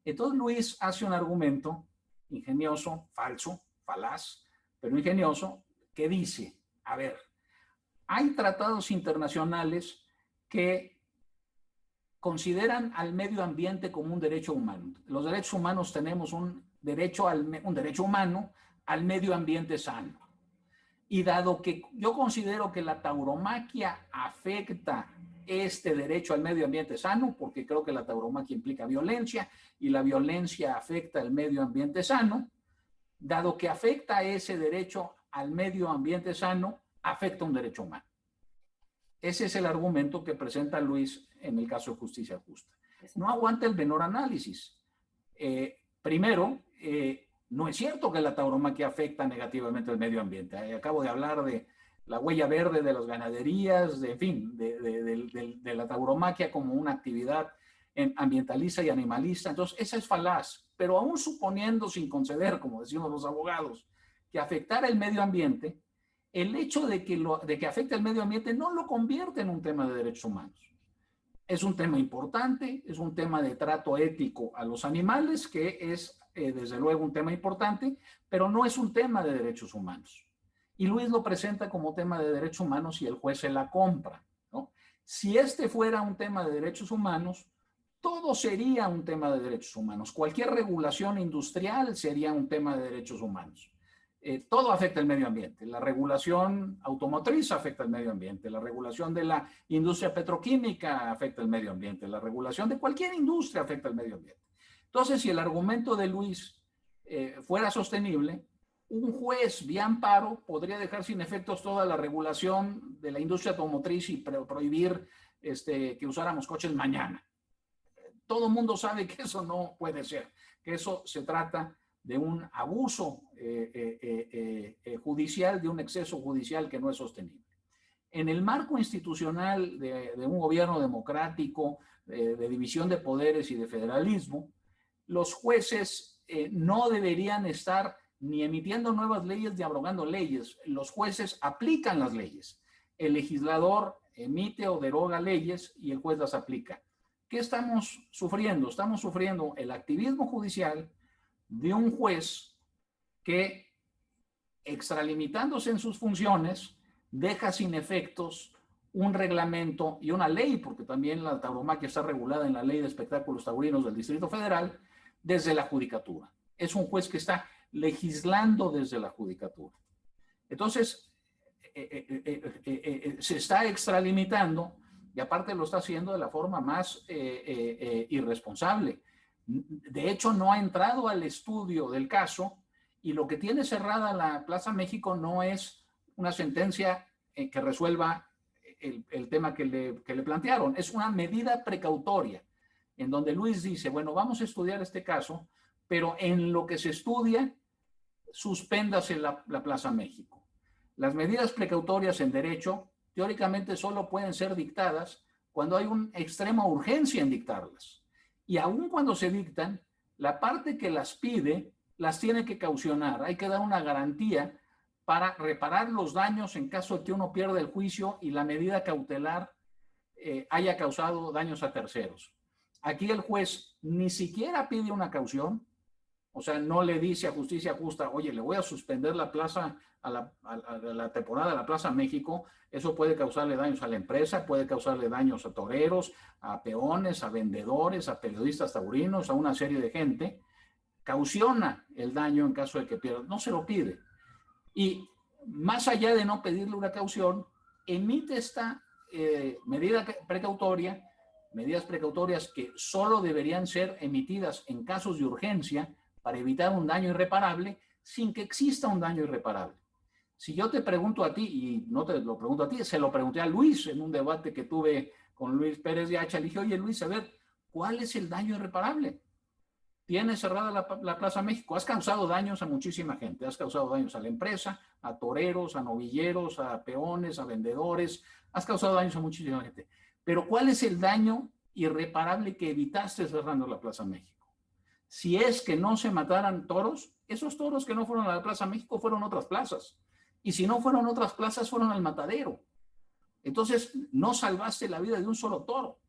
Entonces, Luis hace un argumento ingenioso, falso, falaz, pero ingenioso, que dice, a ver, hay tratados internacionales que consideran al medio ambiente como un derecho humano. Los derechos humanos tenemos un derecho humano al medio ambiente sano. Y dado que yo considero que la tauromaquia afecta este derecho al medio ambiente sano, porque creo que la tauromaquia implica violencia y la violencia afecta el medio ambiente sano, dado que afecta ese derecho al medio ambiente sano, afecta un derecho humano. Ese es el argumento que presenta Luis en el caso de Justicia Justa. No aguanta el menor análisis. Primero, no es cierto que la tauromaquia afecta negativamente al medio ambiente. Acabo de hablar de la huella verde de las ganaderías, en fin, de la tauromaquia como una actividad ambientalista y animalista. Entonces, esa es falaz. Pero aún suponiendo, sin conceder, como decimos los abogados, que afectara el medio ambiente, el hecho de que afecte el medio ambiente no lo convierte en un tema de derechos humanos. Es un tema importante, es un tema de trato ético a los animales, que es desde luego un tema importante, pero no es un tema de derechos humanos. Y Luis lo presenta como tema de derechos humanos y el juez se la compra, ¿no? Si este fuera un tema de derechos humanos, todo sería un tema de derechos humanos. Cualquier regulación industrial sería un tema de derechos humanos. Todo afecta el medio ambiente. La regulación automotriz afecta el medio ambiente. La regulación de la industria petroquímica afecta el medio ambiente. La regulación de cualquier industria afecta el medio ambiente. Entonces, si el argumento de Luis fuera sostenible, un juez vía amparo podría dejar sin efectos toda la regulación de la industria automotriz y prohibir que usáramos coches mañana. Todo el mundo sabe que eso no puede ser, que eso se trata de un abuso judicial, de un exceso judicial que no es sostenible. En el marco institucional de un gobierno democrático, de división de poderes y de federalismo, los jueces no deberían estar ni emitiendo nuevas leyes ni abrogando leyes. Los jueces aplican las leyes. El legislador emite o deroga leyes y el juez las aplica. ¿Qué estamos sufriendo? Estamos sufriendo el activismo judicial de un juez que, extralimitándose en sus funciones, deja sin efectos un reglamento y una ley, porque también la tauromaquia está regulada en la Ley de Espectáculos Taurinos del Distrito Federal, desde la judicatura. Es un juez que está legislando desde la judicatura. Entonces, se está extralimitando y aparte lo está haciendo de la forma más irresponsable. De hecho, no ha entrado al estudio del caso y lo que tiene cerrada la Plaza México no es una sentencia que resuelva el tema que le plantearon. Es una medida precautoria, en donde Luis dice, bueno, vamos a estudiar este caso, pero en lo que se estudia, suspéndase la Plaza México. Las medidas precautorias en derecho, teóricamente, solo pueden ser dictadas cuando hay una extrema urgencia en dictarlas. Y aun cuando se dictan, la parte que las pide las tiene que caucionar. Hay que dar una garantía para reparar los daños en caso de que uno pierda el juicio y la medida cautelar haya causado daños a terceros. Aquí el juez ni siquiera pide una caución, o sea, no le dice a Justicia Justa, oye, le voy a suspender la plaza a la temporada de la Plaza México. Eso puede causarle daños a la empresa, puede causarle daños a toreros, a peones, a vendedores, a periodistas taurinos, a una serie de gente. Cauciona el daño en caso de que pierda, no se lo pide. Y más allá de no pedirle una caución, emite esta medida precautoria, medidas precautorias que solo deberían ser emitidas en casos de urgencia para evitar un daño irreparable, sin que exista un daño irreparable. Si yo te pregunto a ti, y no te lo pregunto a ti, se lo pregunté a Luis en un debate que tuve con Luis Pérez de Hacha, le dije, oye Luis, a ver, ¿cuál es el daño irreparable? Tienes cerrada la Plaza México, has causado daños a muchísima gente, has causado daños a la empresa, a toreros, a novilleros, a peones, a vendedores, has causado daños a muchísima gente. Pero ¿cuál es el daño irreparable que evitaste cerrando la Plaza México? Si es que no se mataran toros, esos toros que no fueron a la Plaza México fueron a otras plazas. Y si no fueron a otras plazas, fueron al matadero. Entonces, no salvaste la vida de un solo toro.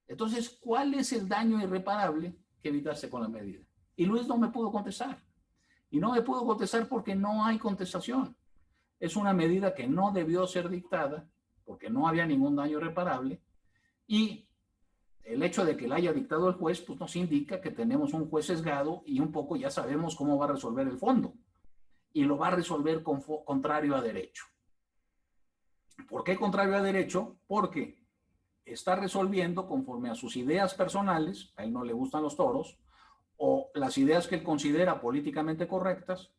Entonces, ¿cuál es el daño irreparable que evitaste con la medida? Y Luis no me pudo contestar. Y no me pudo contestar porque no hay contestación. Es una medida que no debió ser dictada porque no había ningún daño irreparable. Y el hecho de que la haya dictado el juez, pues nos indica que tenemos un juez sesgado y un poco ya sabemos cómo va a resolver el fondo. Y lo va a resolver contrario a derecho. ¿Por qué contrario a derecho? Porque está resolviendo conforme a sus ideas personales, a él no le gustan los toros, o las ideas que él considera políticamente correctas,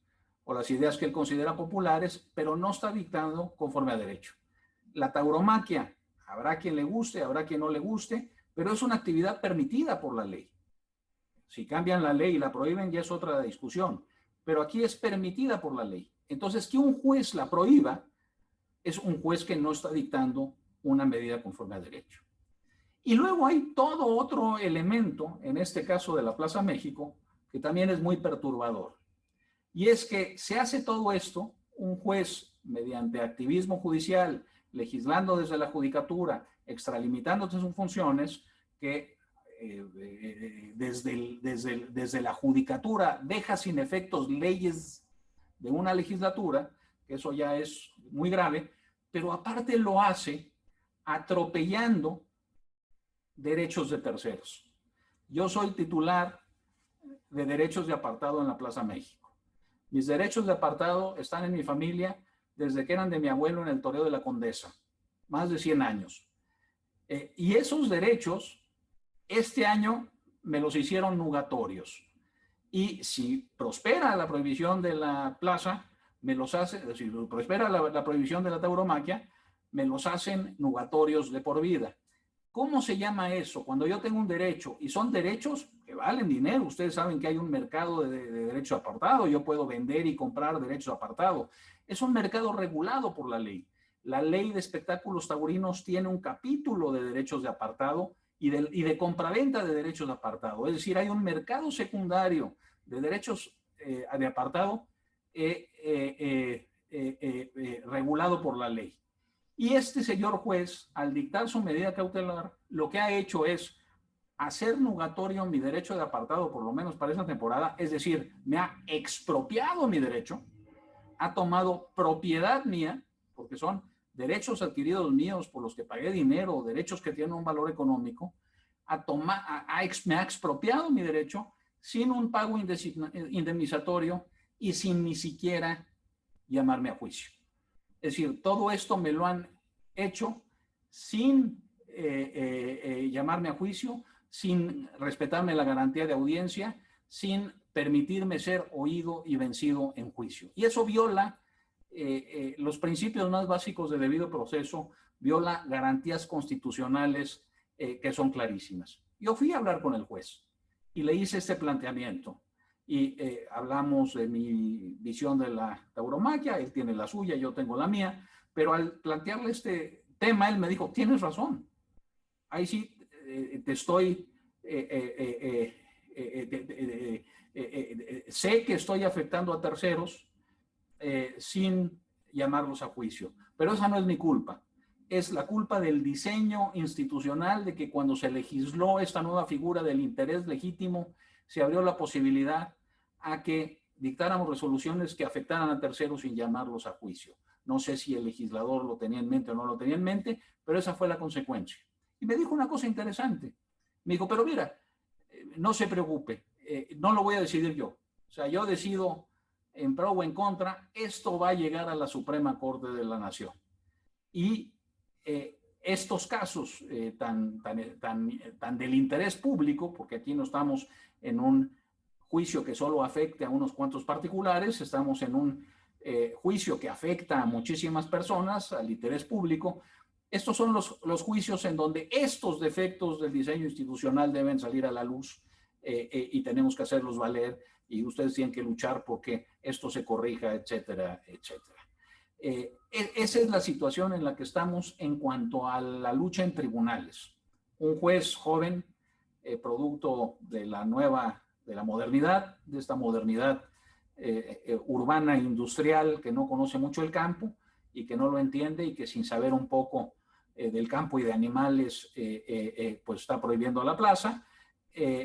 o las ideas que él considera populares, pero no está dictando conforme a derecho. La tauromaquia, habrá quien le guste, habrá quien no le guste, pero es una actividad permitida por la ley. Si cambian la ley y la prohíben, ya es otra discusión, pero aquí es permitida por la ley. Entonces, que un juez la prohíba, es un juez que no está dictando una medida conforme a derecho. Y luego hay todo otro elemento, en este caso de la Plaza México, que también es muy perturbador. Y es que se hace todo esto, un juez, mediante activismo judicial, legislando desde la judicatura, extralimitándose sus funciones, que desde la judicatura deja sin efectos leyes de una legislatura, que eso ya es muy grave, pero aparte lo hace atropellando derechos de terceros. Yo soy titular de derechos de apartado en la Plaza México. Mis derechos de apartado están en mi familia desde que eran de mi abuelo en el toreo de la Condesa, más de 100 años. Y esos derechos, este año me los hicieron nugatorios. Y si prospera la prohibición de la plaza, me los hace, si prospera la prohibición de la tauromaquia, me los hacen nugatorios de por vida. ¿Cómo se llama eso? Cuando yo tengo un derecho, y son derechos que valen dinero, ustedes saben que hay un mercado de derecho apartado, yo puedo vender y comprar derechos apartados. Es un mercado regulado por la ley. La ley de espectáculos taurinos tiene un capítulo de derechos de apartado y de compraventa de derechos de apartado. Es decir, hay un mercado secundario de derechos de apartado regulado por la ley. Y este señor juez, al dictar su medida cautelar, lo que ha hecho es hacer nugatorio mi derecho de apartado, por lo menos para esa temporada, es decir, me ha expropiado mi derecho, ha tomado propiedad mía, porque son derechos adquiridos míos por los que pagué dinero, derechos que tienen un valor económico, me ha expropiado mi derecho sin un pago indemnizatorio y sin ni siquiera llamarme a juicio. Es decir, todo esto me lo han hecho sin llamarme a juicio, sin respetarme la garantía de audiencia, sin permitirme ser oído y vencido en juicio. Y eso viola los principios más básicos de debido proceso, viola garantías constitucionales que son clarísimas. Yo fui a hablar con el juez y le hice este planteamiento y hablamos de mi visión de la tauromaquia, él tiene la suya, yo tengo la mía, pero al plantearle este tema, él me dijo, tienes razón, ahí sí te estoy, sé que estoy afectando a terceros sin llamarlos a juicio, pero esa no es mi culpa. Es la culpa del diseño institucional, de que cuando se legisló esta nueva figura del interés legítimo, se abrió la posibilidad a que dictáramos resoluciones que afectaran a terceros sin llamarlos a juicio. No sé si el legislador lo tenía en mente o no lo tenía en mente, pero esa fue la consecuencia. Y me dijo una cosa interesante. Me dijo, pero mira, no se preocupe, no lo voy a decidir yo. O sea, yo decido en pro o en contra, esto va a llegar a la Suprema Corte de la Nación. Y estos casos tan del interés público, porque aquí no estamos en un juicio que solo afecte a unos cuantos particulares, estamos en un juicio que afecta a muchísimas personas, al interés público. Estos son los juicios en donde estos defectos del diseño institucional deben salir a la luz y tenemos que hacerlos valer y ustedes tienen que luchar porque esto se corrija, etcétera, etcétera. Esa es la situación en la que estamos en cuanto a la lucha en tribunales. Un juez joven, producto de la modernidad, de esta modernidad urbana e industrial, que no conoce mucho el campo y que no lo entiende y que sin saber un poco del campo y de animales, pues está prohibiendo la plaza,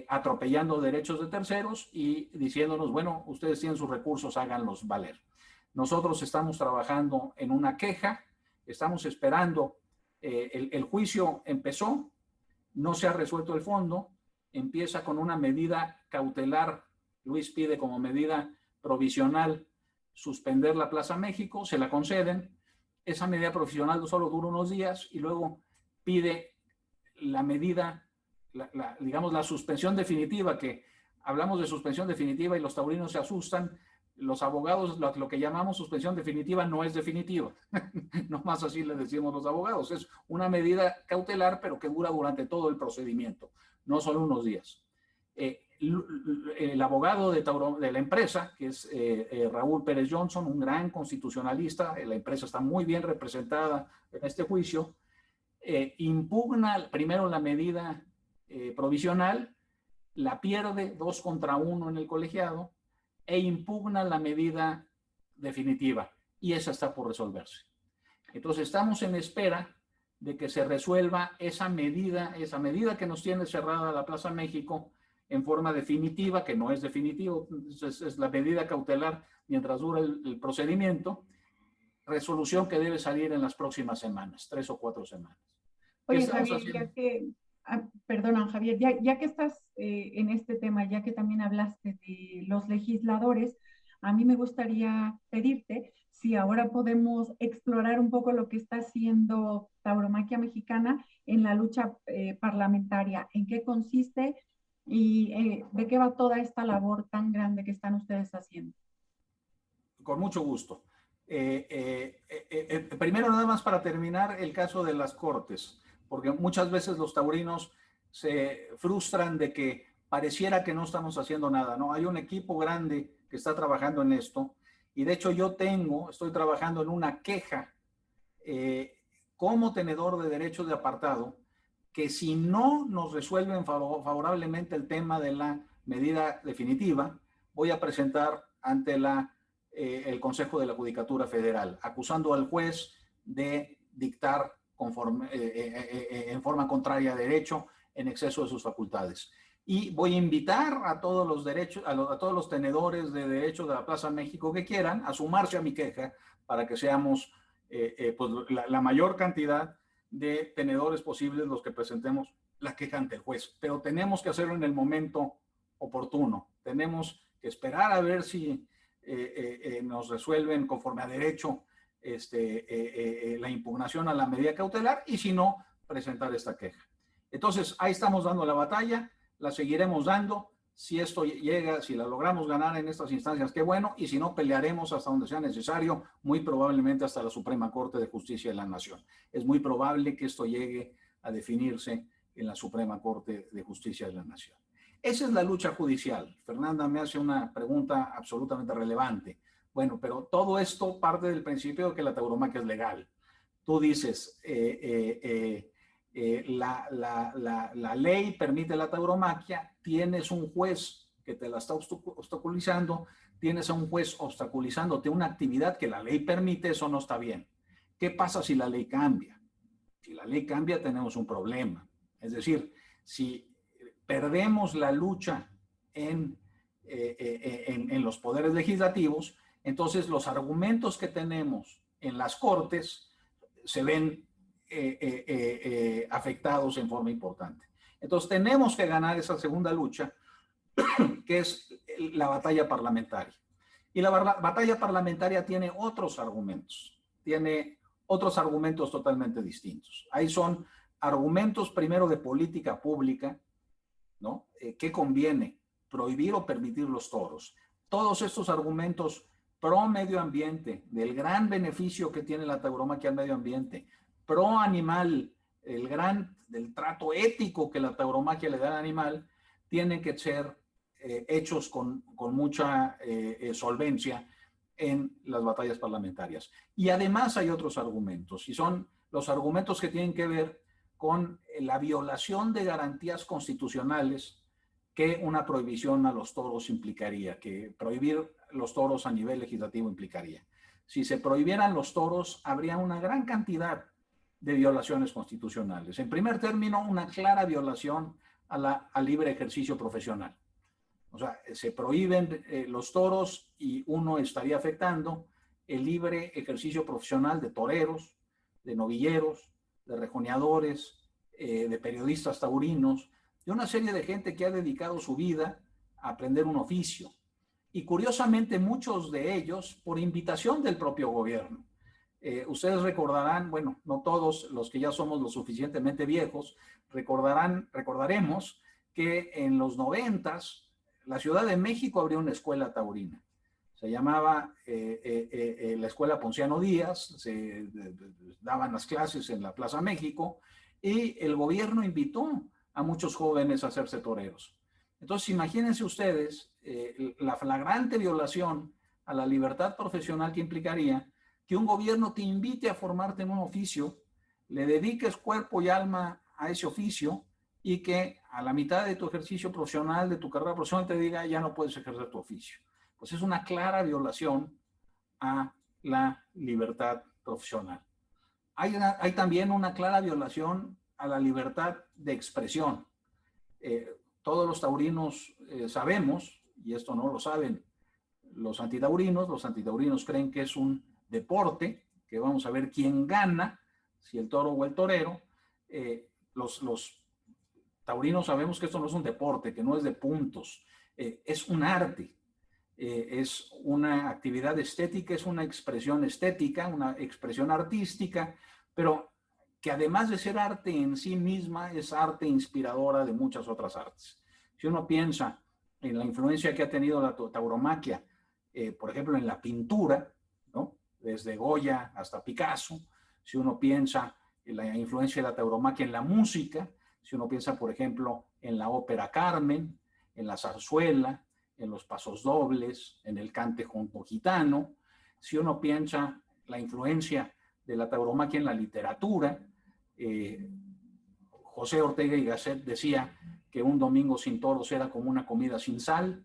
atropellando derechos de terceros y diciéndonos, bueno, ustedes tienen sus recursos, háganlos valer. Nosotros estamos trabajando en una queja, estamos esperando, el juicio empezó, no se ha resuelto el fondo, empieza con una medida cautelar, Luis pide como medida provisional suspender la Plaza México, se la conceden, esa medida provisional solo dura unos días y luego pide la medida, digamos la suspensión definitiva, que hablamos de suspensión definitiva y los taurinos se asustan. Los abogados, lo que llamamos suspensión definitiva no es definitiva, no más así le decimos los abogados, es una medida cautelar pero que dura durante todo el procedimiento, no solo unos días. El abogado de la empresa, que es Raúl Pérez Johnson, un gran constitucionalista, la empresa está muy bien representada en este juicio, impugna primero la medida provisional, la pierde 2 contra 1 en el colegiado, e impugna la medida definitiva y esa está por resolverse. Entonces estamos en espera de que se resuelva esa medida que nos tiene cerrada la Plaza México en forma definitiva, que no es definitivo, es la medida cautelar mientras dura el procedimiento, resolución que debe salir en las próximas semanas, 3 o 4 semanas. Oye, Javier, perdona, Javier, ya que estás en este tema, ya que también hablaste de los legisladores, a mí me gustaría pedirte si ahora podemos explorar un poco lo que está haciendo Tauromaquia Mexicana en la lucha parlamentaria, en qué consiste y de qué va toda esta labor tan grande que están ustedes haciendo. Con mucho gusto. Primero, nada más para terminar, el caso de las Cortes, porque muchas veces los taurinos se frustran de que pareciera que no estamos haciendo nada, ¿no? Hay un equipo grande que está trabajando en esto y de hecho estoy trabajando en una queja como tenedor de derechos de apartado que si no nos resuelven favorablemente el tema de la medida definitiva, voy a presentar ante el Consejo de la Judicatura Federal, acusando al juez de dictar en forma contraria a derecho, en exceso de sus facultades. Y voy a invitar a todos los a todos los tenedores de derechos de la Plaza México que quieran a sumarse a mi queja para que seamos pues, la mayor cantidad de tenedores posibles los que presentemos la queja ante el juez. Pero tenemos que hacerlo en el momento oportuno. Tenemos que esperar a ver si nos resuelven conforme a derecho la impugnación a la medida cautelar y si no, presentar esta queja. Entonces, ahí estamos dando la batalla, la seguiremos dando. Si esto llega, si la logramos ganar en estas instancias, qué bueno, y si no, pelearemos hasta donde sea necesario, muy probablemente hasta la Suprema Corte de Justicia de la Nación. Es muy probable que esto llegue a definirse en la Suprema Corte de Justicia de la Nación. Esa es la lucha judicial. Fernanda me hace una pregunta absolutamente relevante. Bueno, pero todo esto parte del principio de que la tauromaquia es legal. Tú dices, la ley permite la tauromaquia, tienes un juez que te la está obstaculizando, tienes a un juez obstaculizándote una actividad que la ley permite, eso no está bien. ¿Qué pasa si la ley cambia? Si la ley cambia, tenemos un problema. Es decir, si perdemos la lucha en los poderes legislativos, entonces los argumentos que tenemos en las cortes se ven afectados en forma importante. Entonces tenemos que ganar esa segunda lucha, que es la batalla parlamentaria. Y la batalla parlamentaria tiene otros argumentos totalmente distintos. Ahí son argumentos primero de política pública, ¿no? ¿Qué conviene? ¿Prohibir o permitir los toros? Todos estos argumentos pro medio ambiente, del gran beneficio que tiene la tauromaquia al medio ambiente, pro animal, del trato ético que la tauromaquia le da al animal, tienen que ser hechos con mucha solvencia en las batallas parlamentarias. Y además hay otros argumentos, y son los argumentos que tienen que ver con la violación de garantías constitucionales que una prohibición a los toros implicaría, que prohibir los toros a nivel legislativo implicaría. Si se prohibieran los toros, habría una gran cantidad de violaciones constitucionales. En primer término, una clara violación al libre ejercicio profesional. O sea, se prohíben los toros y uno estaría afectando el libre ejercicio profesional de toreros, de novilleros, de rejoneadores, de periodistas taurinos, de una serie de gente que ha dedicado su vida a aprender un oficio. Y curiosamente muchos de ellos por invitación del propio gobierno. Ustedes recordarán, bueno, no todos los que ya somos lo suficientemente viejos, recordaremos que en los 90s la Ciudad de México abrió una escuela taurina. Se llamaba la Escuela Ponciano Díaz, se daban las clases en la Plaza México y el gobierno invitó a muchos jóvenes a hacerse toreros. Entonces, imagínense ustedes la flagrante violación a la libertad profesional que implicaría que un gobierno te invite a formarte en un oficio, le dediques cuerpo y alma a ese oficio y que a la mitad de tu ejercicio profesional, de tu carrera profesional, te diga ya no puedes ejercer tu oficio. Pues es una clara violación a la libertad profesional. Hay también una clara violación a la libertad de expresión. Todos los taurinos sabemos, y esto no lo saben los antitaurinos creen que es un deporte, que vamos a ver quién gana, si el toro o el torero. Los taurinos sabemos que esto no es un deporte, que no es de puntos, es un arte, es una actividad estética, es una expresión estética, una expresión artística, pero que además de ser arte en sí misma, es arte inspiradora de muchas otras artes. Si uno piensa en la influencia que ha tenido la tauromaquia, por ejemplo, en la pintura, ¿no? Desde Goya hasta Picasso, si uno piensa en la influencia de la tauromaquia en la música, si uno piensa, por ejemplo, en la ópera Carmen, en la zarzuela, en los pasodobles, en el cante junto gitano, si uno piensa la influencia de la tauromaquia en la literatura, José Ortega y Gasset decía que un domingo sin toros era como una comida sin sal.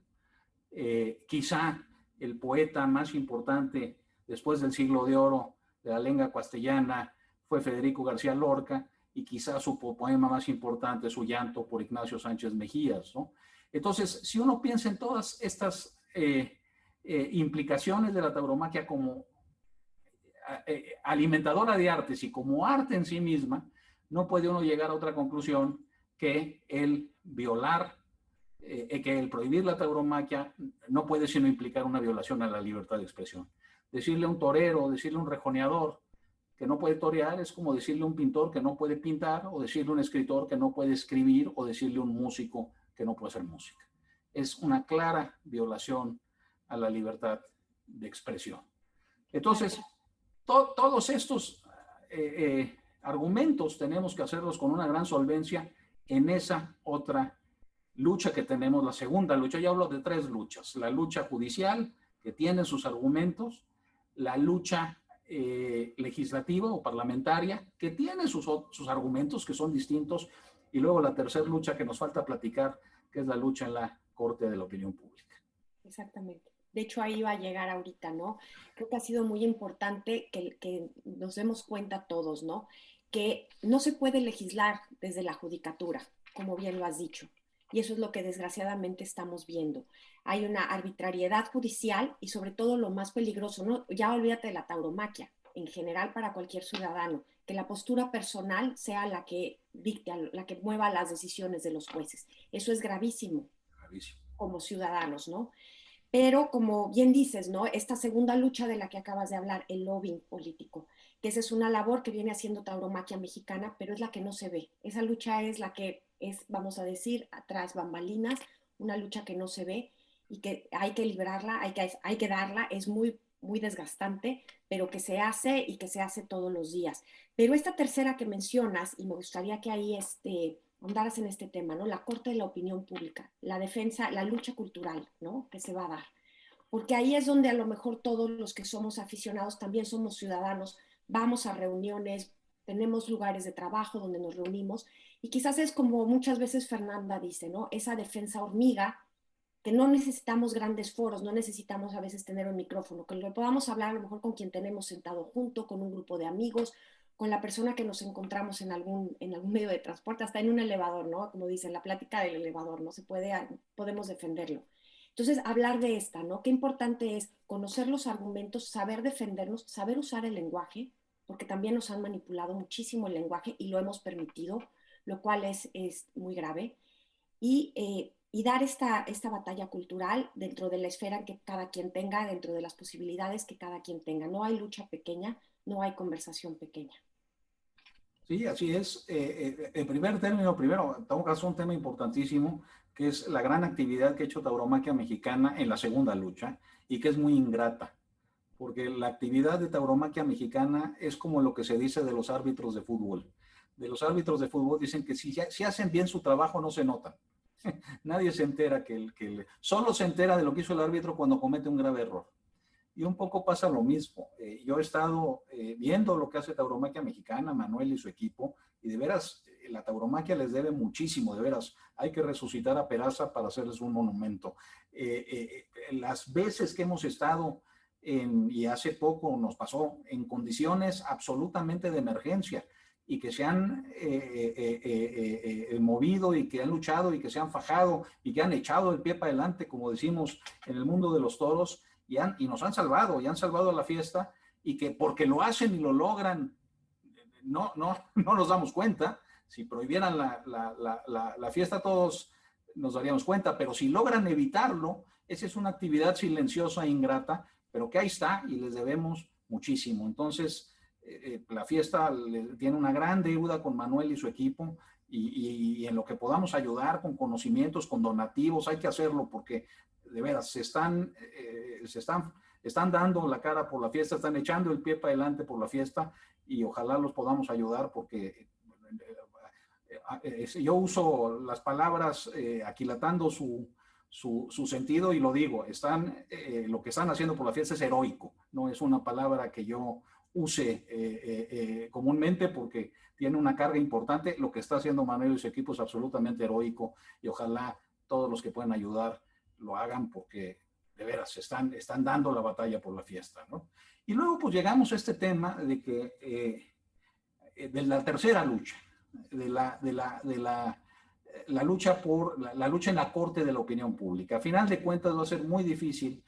Quizá el poeta más importante después del siglo de oro de la lengua castellana fue Federico García Lorca, y quizá su poema más importante es Su llanto por Ignacio Sánchez Mejías, ¿no? Entonces, si uno piensa en todas estas implicaciones de la tauromaquia como alimentadora de artes y como arte en sí misma, no puede uno llegar a otra conclusión que el prohibir la tauromaquia no puede sino implicar una violación a la libertad de expresión. Decirle a un torero, decirle a un rejoneador que no puede torear es como decirle a un pintor que no puede pintar, o decirle a un escritor que no puede escribir, o decirle a un músico que no puede hacer música. es una clara violación a la libertad de expresión. Entonces, todos estos argumentos tenemos que hacerlos con una gran solvencia en esa otra lucha que tenemos, la segunda lucha. Yo hablo de 3 luchas: la lucha judicial, que tiene sus argumentos; la lucha legislativa o parlamentaria, que tiene sus argumentos, que son distintos; y luego la tercera lucha que nos falta platicar, que es la lucha en la Corte de la Opinión Pública. Exactamente. De hecho, ahí va a llegar ahorita, ¿no? Creo que ha sido muy importante que nos demos cuenta todos, ¿no? Que no se puede legislar desde la judicatura, como bien lo has dicho. Y eso es lo que desgraciadamente estamos viendo. Hay una arbitrariedad judicial y sobre todo lo más peligroso, ¿no? Ya olvídate de la tauromaquia, en general para cualquier ciudadano, que la postura personal sea la que dicte, la que mueva las decisiones de los jueces. Eso es gravísimo. Gravísimo. Como ciudadanos, ¿no? Pero como bien dices, ¿no? Esta segunda lucha de la que acabas de hablar, el lobbying político, que esa es una labor que viene haciendo Tauromaquia Mexicana, pero es la que no se ve. Esa lucha es la que es, vamos a decir, atrás bambalinas, una lucha que no se ve y que hay que librarla, hay que darla, es muy, muy desgastante, pero que se hace y que se hace todos los días. Pero esta tercera que mencionas, y me gustaría que ahí andaras en este tema, ¿no? La Corte de la Opinión Pública, la defensa, la lucha cultural, ¿no? Que se va a dar. Porque ahí es donde a lo mejor todos los que somos aficionados también somos ciudadanos, vamos a reuniones, tenemos lugares de trabajo donde nos reunimos y quizás es como muchas veces Fernanda dice, ¿no? Esa defensa hormiga, que no necesitamos grandes foros, no necesitamos a veces tener un micrófono, que lo podamos hablar a lo mejor con quien tenemos sentado junto, con un grupo de amigos, con la persona que nos encontramos en algún medio de transporte, hasta en un elevador, ¿no? Como dicen, la plática del elevador, ¿no? Podemos defenderlo. Entonces, hablar de esta, ¿no? Qué importante es conocer los argumentos, saber defendernos, saber usar el lenguaje, porque también nos han manipulado muchísimo el lenguaje y lo hemos permitido, lo cual es muy grave. Y dar esta batalla cultural dentro de la esfera que cada quien tenga, dentro de las posibilidades que cada quien tenga. No hay lucha pequeña, no hay conversación pequeña. Sí, así es. En primer término, primero, tocas un tema importantísimo, que es la gran actividad que ha hecho Tauromaquia Mexicana en la segunda lucha y que es muy ingrata, porque la actividad de Tauromaquia Mexicana es como lo que se dice de los árbitros de fútbol. De los árbitros de fútbol dicen que si hacen bien su trabajo no se notan. Nadie se entera solo se entera de lo que hizo el árbitro cuando comete un grave error. Y un poco pasa lo mismo. Yo he estado viendo lo que hace Tauromaquia Mexicana, Manuel y su equipo, y de veras, la tauromaquia les debe muchísimo, de veras. Hay que resucitar a Peraza para hacerles un monumento. Las veces que hemos estado, y hace poco nos pasó, en condiciones absolutamente de emergencia, y que se han movido y que han luchado y que se han fajado y que han echado el pie para adelante, como decimos en el mundo de los toros, y nos han salvado, y han salvado a la fiesta, y que porque lo hacen y lo logran, no nos damos cuenta. Si prohibieran la fiesta, todos nos daríamos cuenta, pero si logran evitarlo, esa es una actividad silenciosa e ingrata, pero que ahí está y les debemos muchísimo. Entonces, la fiesta tiene una gran deuda con Manuel y su equipo, y en lo que podamos ayudar con conocimientos, con donativos, hay que hacerlo, porque de veras están dando la cara por la fiesta, están echando el pie para adelante por la fiesta, y ojalá los podamos ayudar, porque yo uso las palabras aquilatando su sentido, y lo digo, lo que están haciendo por la fiesta es heroico, no es una palabra que yo use comúnmente, porque tiene una carga importante. Lo que está haciendo Manuel y su equipo es absolutamente heroico, y ojalá todos los que puedan ayudar lo hagan, porque de veras están dando la batalla por la fiesta, ¿no? Y luego pues llegamos a este tema de que de la tercera lucha, de la lucha la lucha en la Corte de la Opinión Pública. A final de cuentas va a ser muy difícil.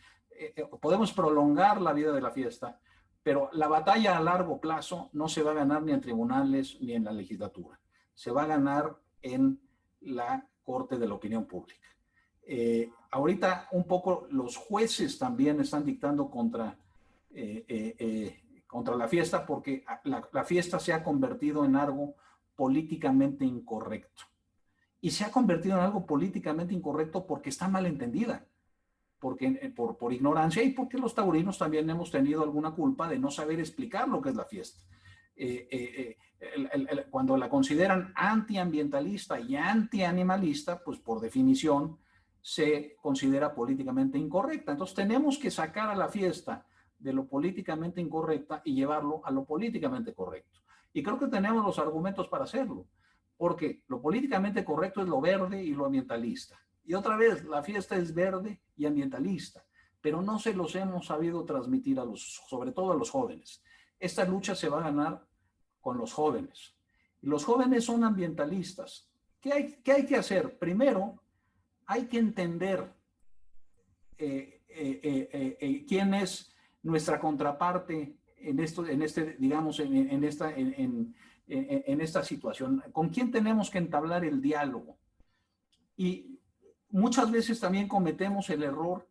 Podemos prolongar la vida de la fiesta, pero la batalla a largo plazo no se va a ganar ni en tribunales ni en la legislatura. Se va a ganar en la Corte de la Opinión Pública. Ahorita un poco los jueces también están dictando contra la fiesta, porque la fiesta se ha convertido en algo políticamente incorrecto. y se ha convertido en algo políticamente incorrecto porque está mal entendida, porque, por ignorancia y porque los taurinos también hemos tenido alguna culpa de no saber explicar lo que es la fiesta. Cuando la consideran antiambientalista y antianimalista, pues por definición se considera políticamente incorrecta. Entonces tenemos que sacar a la fiesta de lo políticamente incorrecta y llevarlo a lo políticamente correcto. Y creo que tenemos los argumentos para hacerlo, porque lo políticamente correcto es lo verde y lo ambientalista. Y otra vez, la fiesta es verde y ambientalista, pero no se los hemos sabido transmitir a los, sobre todo a los jóvenes. Esta lucha se va a ganar con los jóvenes. Y los jóvenes son ambientalistas. ¿Qué hay que hacer? Primero, hay que entender quién es nuestra contraparte en esta situación, con quién tenemos que entablar el diálogo. Y muchas veces también cometemos el error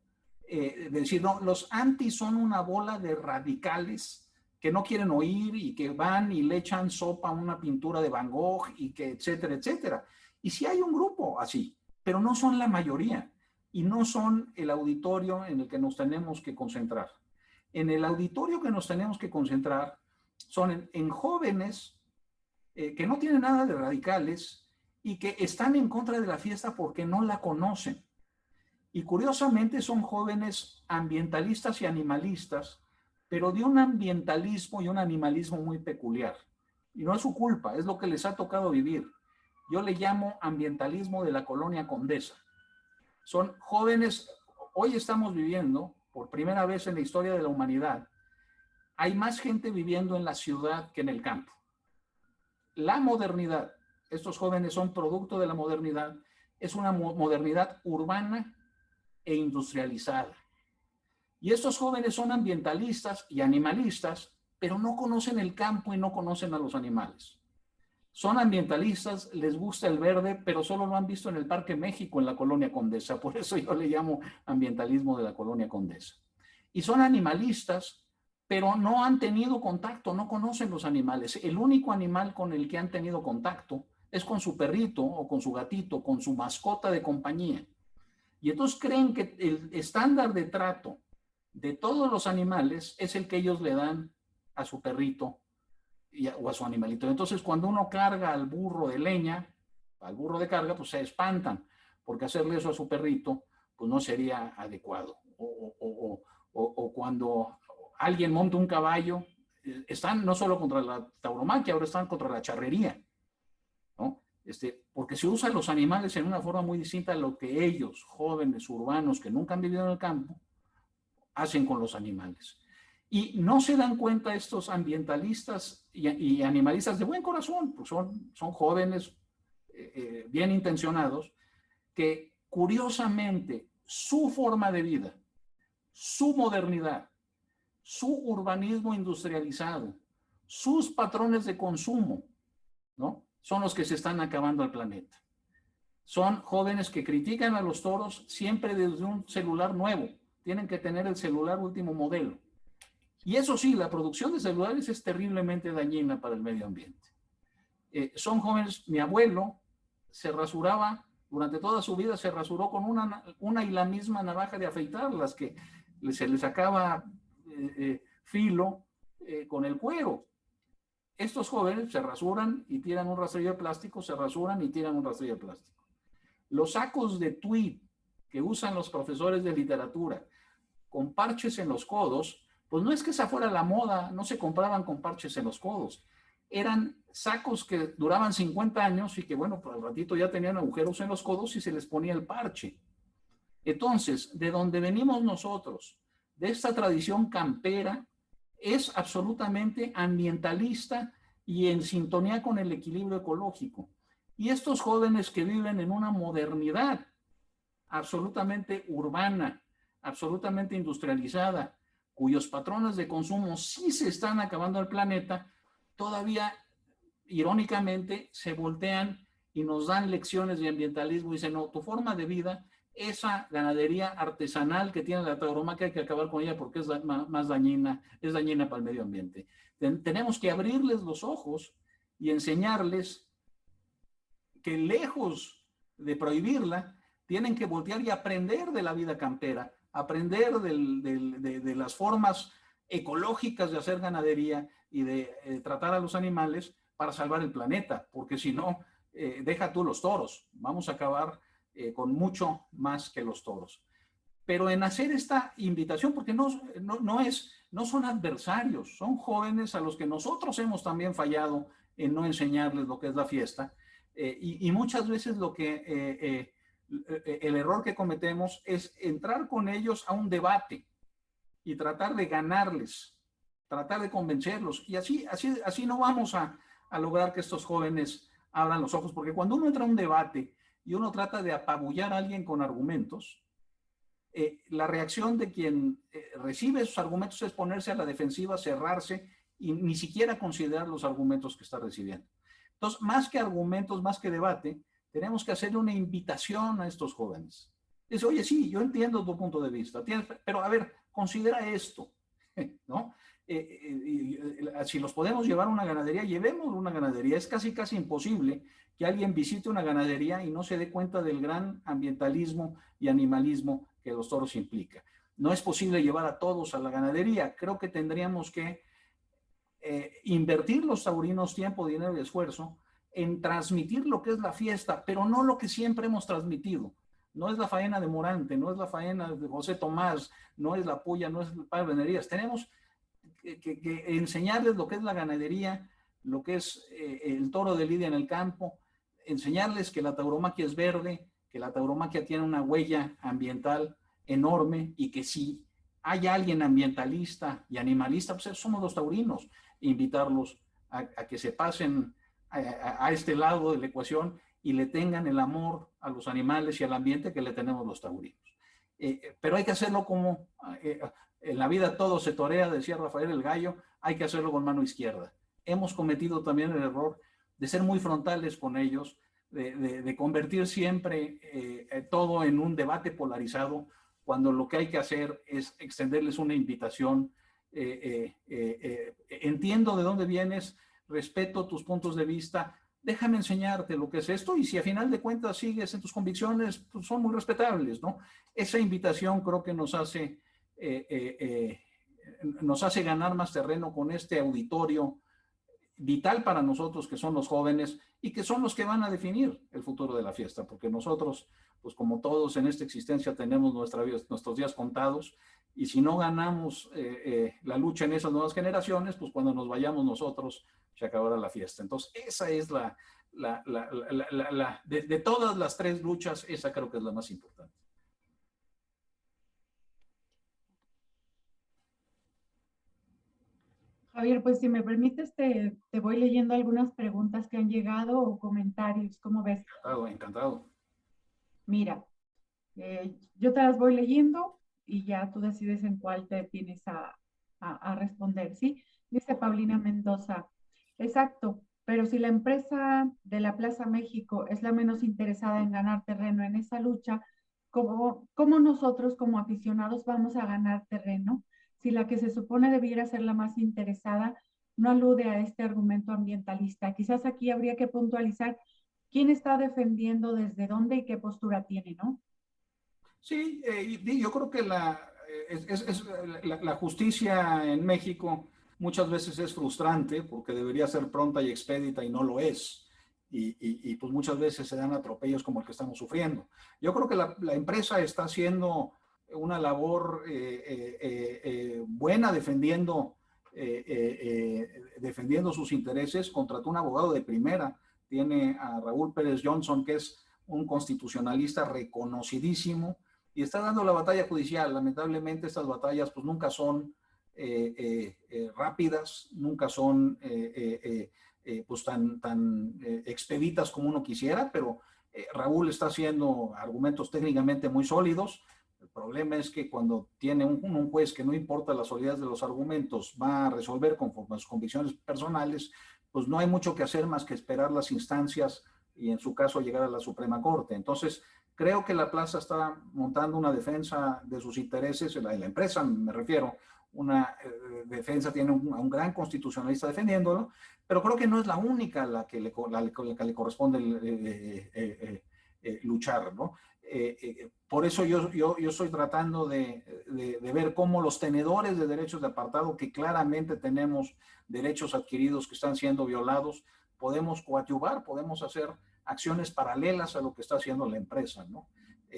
de decir, no, los antis son una bola de radicales que no quieren oír y que van y le echan sopa a una pintura de Van Gogh y que etcétera, etcétera. Y sí hay un grupo así, pero no son la mayoría y no son el auditorio en el que nos tenemos que concentrar. En el auditorio que nos tenemos que concentrar son en jóvenes que no tienen nada de radicales y que están en contra de la fiesta porque no la conocen. Y curiosamente son jóvenes ambientalistas y animalistas, pero de un ambientalismo y un animalismo muy peculiar. Y no es su culpa, es lo que les ha tocado vivir. Yo le llamo ambientalismo de la colonia Condesa. Son jóvenes, hoy estamos viviendo, por primera vez en la historia de la humanidad, hay más gente viviendo en la ciudad que en el campo. La modernidad, estos jóvenes son producto de la modernidad, es una modernidad urbana e industrializada. Y estos jóvenes son ambientalistas y animalistas, pero no conocen el campo y no conocen a los animales. Son ambientalistas, les gusta el verde, pero solo lo han visto en el Parque México, en la Colonia Condesa. Por eso yo le llamo ambientalismo de la Colonia Condesa. Y son animalistas, pero no han tenido contacto, no conocen los animales. El único animal con el que han tenido contacto es con su perrito o con su gatito, con su mascota de compañía. Y entonces creen que el estándar de trato de todos los animales es el que ellos le dan a su perrito o a su animalito. Entonces, cuando uno carga al burro de leña, al burro de carga, pues se espantan, porque hacerle eso a su perrito, pues no sería adecuado. O cuando alguien monta un caballo, están no solo contra la tauromaquia, ahora están contra la charrería, ¿no? Porque se usan los animales en una forma muy distinta a lo que ellos, jóvenes urbanos que nunca han vivido en el campo, hacen con los animales. Y no se dan cuenta estos ambientalistas y animalistas de buen corazón, pues son jóvenes bien intencionados, que curiosamente su forma de vida, su modernidad, su urbanismo industrializado, sus patrones de consumo, ¿no?, son los que se están acabando al planeta. Son jóvenes que critican a los toros siempre desde un celular nuevo. Tienen que tener el celular último modelo. Y eso sí, la producción de celulares es terriblemente dañina para el medio ambiente. Son jóvenes, mi abuelo se rasuraba, durante toda su vida se rasuró con una y la misma navaja de afeitar, las que se le sacaba filo con el cuero. Estos jóvenes se rasuran y tiran un rastrillo de plástico, se rasuran y tiran un rastrillo de plástico. Los sacos de tweed que usan los profesores de literatura con parches en los codos, pues no es que esa fuera la moda, no se compraban con parches en los codos. Eran sacos que duraban 50 años y que, bueno, por el ratito ya tenían agujeros en los codos y se les ponía el parche. Entonces, de donde venimos nosotros, de esta tradición campera, es absolutamente ambientalista y en sintonía con el equilibrio ecológico. Y estos jóvenes que viven en una modernidad absolutamente urbana, absolutamente industrializada, cuyos patrones de consumo sí se están acabando al planeta, todavía irónicamente se voltean y nos dan lecciones de ambientalismo y dicen, no, tu forma de vida, esa ganadería artesanal que tiene la tauromaquia hay que acabar con ella porque es más dañina, es dañina para el medio ambiente. Tenemos que abrirles los ojos y enseñarles que lejos de prohibirla, tienen que voltear y aprender de la vida campera, aprender de las formas ecológicas de hacer ganadería y de tratar a los animales para salvar el planeta, porque si no, deja tú los toros, vamos a acabar con mucho más que los toros. Pero en hacer esta invitación, porque no son adversarios, son jóvenes a los que nosotros hemos también fallado en no enseñarles lo que es la fiesta, y muchas veces el error que cometemos es entrar con ellos a un debate y tratar de ganarles, tratar de convencerlos, y así no vamos a lograr que estos jóvenes abran los ojos, porque cuando uno entra a un debate y uno trata de apabullar a alguien con argumentos, la reacción de quien recibe esos argumentos es ponerse a la defensiva, cerrarse y ni siquiera considerar los argumentos que está recibiendo. Entonces, más que argumentos, más que debate, tenemos que hacerle una invitación a estos jóvenes. Dice, oye, sí, yo entiendo tu punto de vista, pero a ver, considera esto, ¿no? Si los podemos llevar a una ganadería, llevemos una ganadería. Es casi imposible que alguien visite una ganadería y no se dé cuenta del gran ambientalismo y animalismo que los toros implica. No es posible llevar a todos a la ganadería. Creo que tendríamos que invertir los taurinos tiempo, dinero y esfuerzo en transmitir lo que es la fiesta, pero no lo que siempre hemos transmitido. No es la faena de Morante, no es la faena de José Tomás, no es la puya, no es el padre Venerías. Tenemos que enseñarles lo que es la ganadería, lo que es el toro de lidia en el campo, enseñarles que la tauromaquia es verde, que la tauromaquia tiene una huella ambiental enorme y que si hay alguien ambientalista y animalista, pues somos los taurinos. Invitarlos a que se pasen a este lado de la ecuación y le tengan el amor a los animales y al ambiente que le tenemos los taurinos. Pero hay que hacerlo como en la vida todo se torea, decía Rafael el Gallo, hay que hacerlo con mano izquierda. Hemos cometido también el error de ser muy frontales con ellos, de convertir siempre todo en un debate polarizado, cuando lo que hay que hacer es extenderles una invitación. Entiendo de dónde vienes, respeto tus puntos de vista, déjame enseñarte lo que es esto, y si a final de cuentas sigues en tus convicciones, pues son muy respetables, ¿no? Esa invitación creo que nos hace ganar más terreno con este auditorio vital para nosotros, que son los jóvenes y que son los que van a definir el futuro de la fiesta, porque nosotros, pues como todos en esta existencia, tenemos nuestros días contados, y si no ganamos la lucha en esas nuevas generaciones, pues cuando nos vayamos nosotros se acabará la fiesta. Entonces esa es de todas las tres luchas, esa creo que es la más importante. Javier, pues si me permites, te voy leyendo algunas preguntas que han llegado o comentarios. ¿Cómo ves? Encantado. Mira, yo te las voy leyendo y ya tú decides en cuál te tienes a responder, ¿sí? Dice Paulina Mendoza, exacto, pero si la empresa de la Plaza México es la menos interesada en ganar terreno en esa lucha, ¿cómo nosotros como aficionados vamos a ganar terreno si la que se supone debiera ser la más interesada no alude a este argumento ambientalista? Quizás aquí habría que puntualizar quién está defendiendo, desde dónde y qué postura tiene, ¿no? Sí, yo creo que la justicia en México muchas veces es frustrante porque debería ser pronta y expedita y no lo es. Y pues muchas veces se dan atropellos como el que estamos sufriendo. Yo creo que la empresa está haciendo una labor buena defendiendo sus intereses. Contrató un abogado de primera, tiene a Raúl Pérez Johnson, que es un constitucionalista reconocidísimo, y está dando la batalla judicial. Lamentablemente estas batallas pues nunca son rápidas, nunca son pues tan expeditas como uno quisiera, pero Raúl está haciendo argumentos técnicamente muy sólidos. El problema es que cuando tiene un juez que no importa la solidez de los argumentos, va a resolver conforme a sus convicciones personales, pues no hay mucho que hacer más que esperar las instancias y en su caso llegar a la Suprema Corte. Entonces, creo que la plaza está montando una defensa de sus intereses, la empresa me refiero, una defensa, tiene un gran constitucionalista defendiéndolo, pero creo que no es la única la que le corresponde luchar, ¿no? Por eso yo estoy tratando de ver cómo los tenedores de derechos de apartado, que claramente tenemos derechos adquiridos que están siendo violados, podemos coadyuvar, podemos hacer acciones paralelas a lo que está haciendo la empresa, ¿no?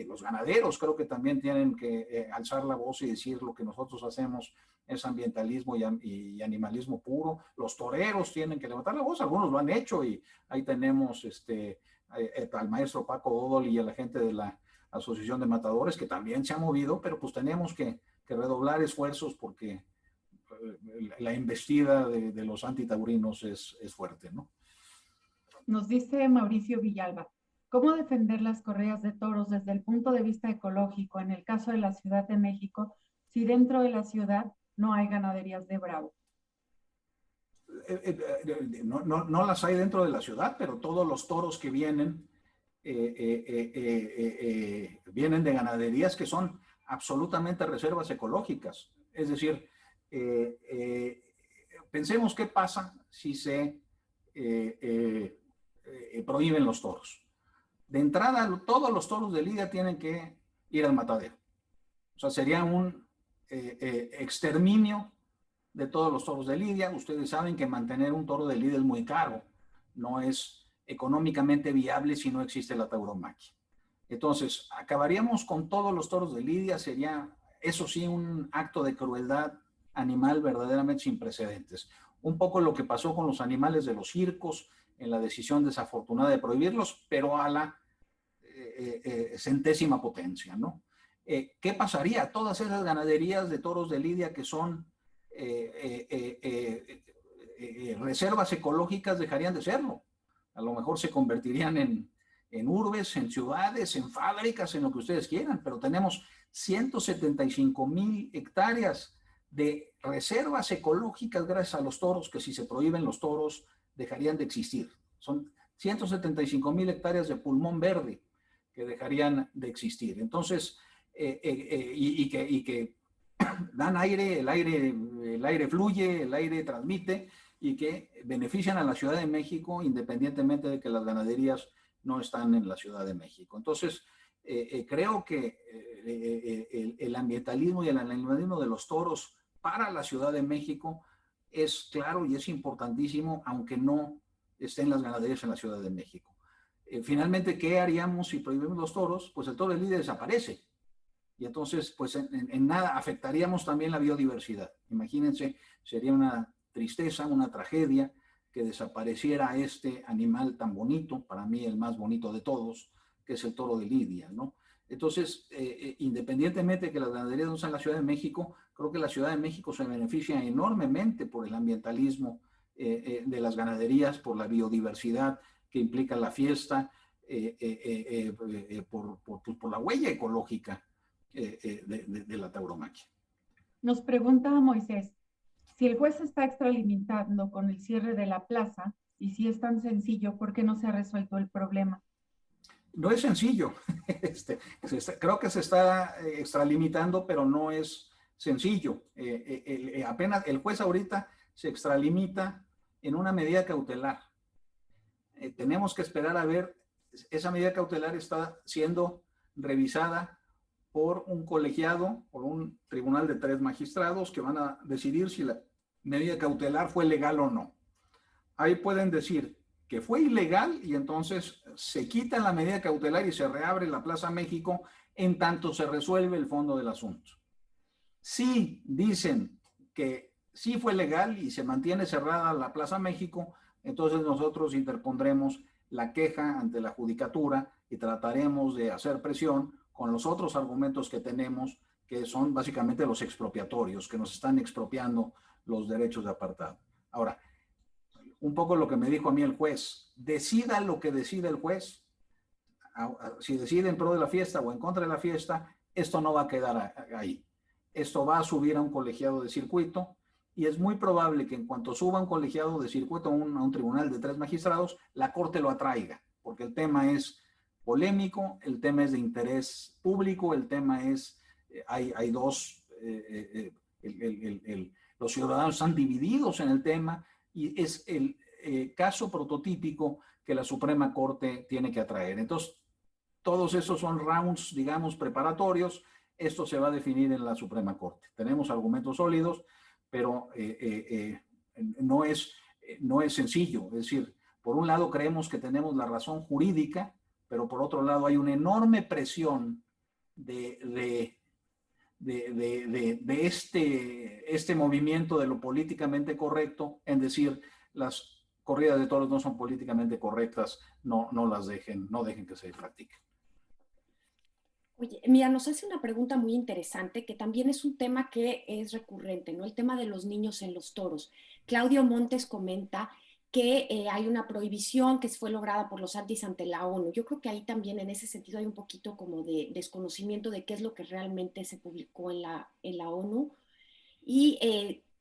Los ganaderos creo que también tienen que alzar la voz y decir lo que nosotros hacemos es ambientalismo y animalismo puro. Los toreros tienen que levantar la voz, algunos lo han hecho y ahí tenemos al maestro Paco Dodol y a la gente de la Asociación de Matadores que también se ha movido, pero pues tenemos que redoblar esfuerzos porque la embestida de los antitaurinos es fuerte, ¿no? Nos dice Mauricio Villalba, ¿cómo defender las corridas de toros desde el punto de vista ecológico en el caso de la Ciudad de México si dentro de la ciudad no hay ganaderías de bravo? No las hay dentro de la ciudad, pero todos los toros que vienen vienen de ganaderías que son absolutamente reservas ecológicas. Es decir, pensemos qué pasa si se prohíben los toros. De entrada, todos los toros de lidia tienen que ir al matadero. O sea, sería un exterminio de todos los toros de lidia. Ustedes saben que mantener un toro de lidia es muy caro. No es económicamente viable si no existe la tauromaquia. Entonces, acabaríamos con todos los toros de lidia. Sería, eso sí, un acto de crueldad animal verdaderamente sin precedentes. Un poco lo que pasó con los animales de los circos en la decisión desafortunada de prohibirlos, pero a la centésima potencia, ¿no? ¿Qué pasaría? Todas esas ganaderías de toros de lidia que son reservas ecológicas dejarían de serlo. A lo mejor se convertirían en urbes, en ciudades, en fábricas, en lo que ustedes quieran, pero tenemos 175,000 hectáreas de reservas ecológicas gracias a los toros, que si se prohíben los toros dejarían de existir. Son 175,000 hectáreas de pulmón verde que dejarían de existir. Entonces, y que dan aire, el aire fluye, el aire transmite y que benefician a la Ciudad de México independientemente de que las ganaderías no están en la Ciudad de México. Entonces, creo que el ambientalismo y el animalismo de los toros para la Ciudad de México es claro y es importantísimo, aunque no estén las ganaderías en la Ciudad de México. Finalmente, ¿qué haríamos si prohibimos los toros? Pues el toro de lidia desaparece. Y entonces, pues en nada afectaríamos también la biodiversidad. Imagínense, sería una tristeza, una tragedia que desapareciera este animal tan bonito, para mí el más bonito de todos, que es el toro de lidia, ¿no? Entonces, independientemente de que las ganaderías no sean en la Ciudad de México, creo que la Ciudad de México se beneficia enormemente por el ambientalismo de las ganaderías, por la biodiversidad que implica la fiesta, por la huella ecológica de la tauromaquia. Nos pregunta Moisés, si el juez está extralimitando con el cierre de la plaza, y si es tan sencillo, ¿por qué no se ha resuelto el problema? No es sencillo. Creo que se está extralimitando, pero no es sencillo. Apenas el juez ahorita se extralimita en una medida cautelar. Tenemos que esperar a ver, esa medida cautelar está siendo revisada por un colegiado, por un tribunal de 3 magistrados que van a decidir si la medida cautelar fue legal o no. Ahí pueden decir que fue ilegal y entonces se quita la medida cautelar y se reabre la Plaza México en tanto se resuelve el fondo del asunto. Si dicen que sí fue legal y se mantiene cerrada la Plaza México, entonces nosotros interpondremos la queja ante la judicatura y trataremos de hacer presión con los otros argumentos que tenemos, que son básicamente los expropiatorios, que nos están expropiando los derechos de apartado. Ahora, un poco lo que me dijo a mí el juez, decida lo que decida el juez, si decide en pro de la fiesta o en contra de la fiesta, esto no va a quedar ahí. Esto va a subir a un colegiado de circuito y es muy probable que en cuanto suba un colegiado de circuito a un tribunal de 3 magistrados, la Corte lo atraiga, porque el tema es polémico, el tema es de interés público, el tema es, hay dos, los ciudadanos están divididos en el tema y es el caso prototípico que la Suprema Corte tiene que atraer. Entonces, todos esos son rounds, digamos, preparatorios. Esto se va a definir en la Suprema Corte. Tenemos argumentos sólidos, pero no es sencillo. Es decir, por un lado creemos que tenemos la razón jurídica, pero por otro lado hay una enorme presión de este movimiento de lo políticamente correcto, en decir, las corridas de toros no son políticamente correctas, no las dejen, no dejen que se practiquen. Oye, mira, nos hace una pregunta muy interesante que también es un tema que es recurrente, ¿no? El tema de los niños en los toros. Claudio Montes comenta que hay una prohibición que fue lograda por los Antis ante la ONU. Yo creo que ahí también en ese sentido hay un poquito como de desconocimiento de qué es lo que realmente se publicó en la ONU. Y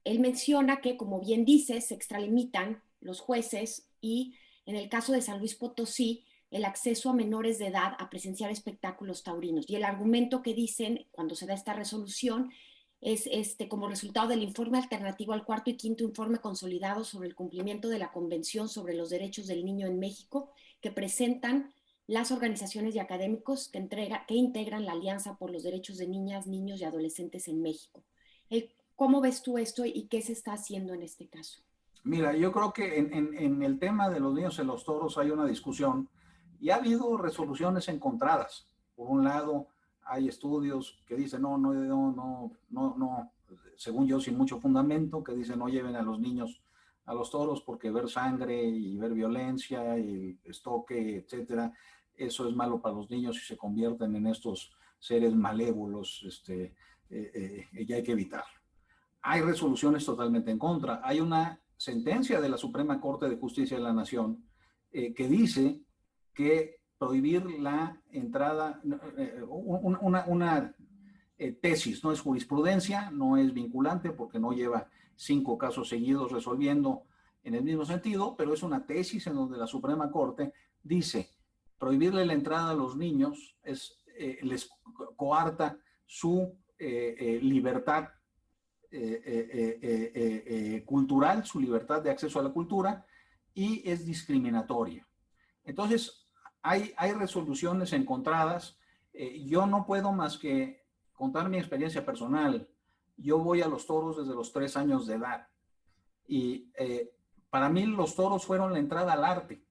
él menciona que, como bien dice, se extralimitan los jueces y en el caso de San Luis Potosí, el acceso a menores de edad a presenciar espectáculos taurinos. Y el argumento que dicen cuando se da esta resolución es como resultado del informe alternativo al cuarto y quinto informe consolidado sobre el cumplimiento de la Convención sobre los Derechos del Niño en México, que presentan las organizaciones y académicos que integran la Alianza por los Derechos de Niñas, Niños y Adolescentes en México. ¿Cómo ves tú esto y qué se está haciendo en este caso? Mira, yo creo que en el tema de los niños en los toros hay una discusión y ha habido resoluciones encontradas. Por un lado, hay estudios que dicen no, según yo, sin mucho fundamento, que dicen no lleven a los niños a los toros porque ver sangre y ver violencia y estoque, etcétera, eso es malo para los niños y se convierten en estos seres malévolos, y hay que evitarlo. Hay resoluciones totalmente en contra. Hay una sentencia de la Suprema Corte de Justicia de la Nación que dice que prohibir la entrada, una tesis, no es jurisprudencia, no es vinculante porque no lleva 5 casos seguidos resolviendo en el mismo sentido, pero es una tesis en donde la Suprema Corte dice prohibirle la entrada a los niños les coarta su libertad cultural, su libertad de acceso a la cultura y es discriminatoria. Entonces, hay resoluciones encontradas. Yo no puedo más que contar mi experiencia personal. Yo voy a los toros desde los 3 años de edad y para mí los toros fueron la entrada al arte.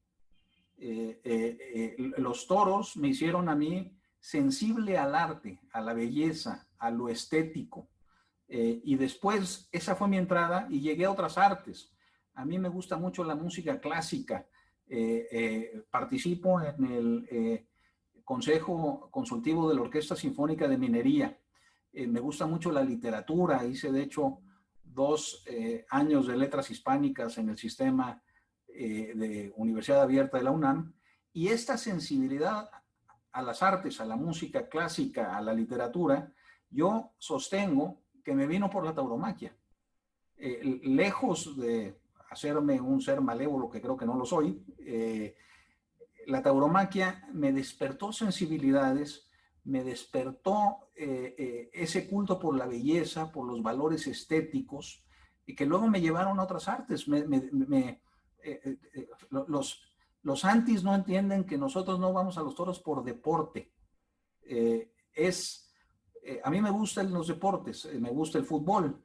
Los toros me hicieron a mí sensible al arte, a la belleza, a lo estético. Y después esa fue mi entrada y llegué a otras artes. A mí me gusta mucho la música clásica. Participo en el Consejo Consultivo de la Orquesta Sinfónica de Minería. Me gusta mucho la literatura. Hice de hecho 2 años de letras hispánicas en el sistema de Universidad Abierta de la UNAM. Y esta sensibilidad a las artes, a la música clásica, a la literatura, yo sostengo que me vino por la tauromaquia. Lejos de hacerme un ser malévolo, que creo que no lo soy, la tauromaquia me despertó sensibilidades, me despertó ese culto por la belleza, por los valores estéticos, y que luego me llevaron a otras artes. Los antis no entienden que nosotros no vamos a los toros por deporte. A mí me gustan los deportes, me gusta el fútbol,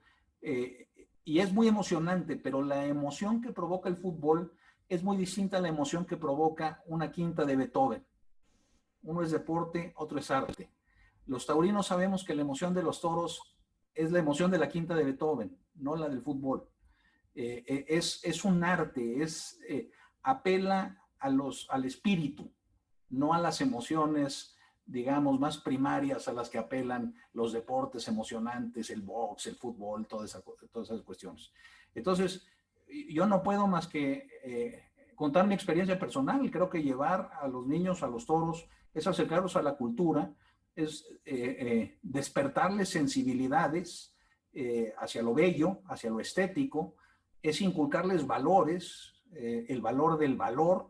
y es muy emocionante, pero la emoción que provoca el fútbol es muy distinta a la emoción que provoca una quinta de Beethoven. Uno es deporte, otro es arte. Los taurinos sabemos que la emoción de los toros es la emoción de la quinta de Beethoven, no la del fútbol. Es un arte, apela al espíritu, no a las emociones, digamos, más primarias a las que apelan los deportes emocionantes, el box, el fútbol, todas esas cuestiones. Entonces, yo no puedo más que contar mi experiencia personal. Creo que llevar a los niños a los toros es acercarlos a la cultura, es despertarles sensibilidades hacia lo bello, hacia lo estético, es inculcarles valores, el valor del valor,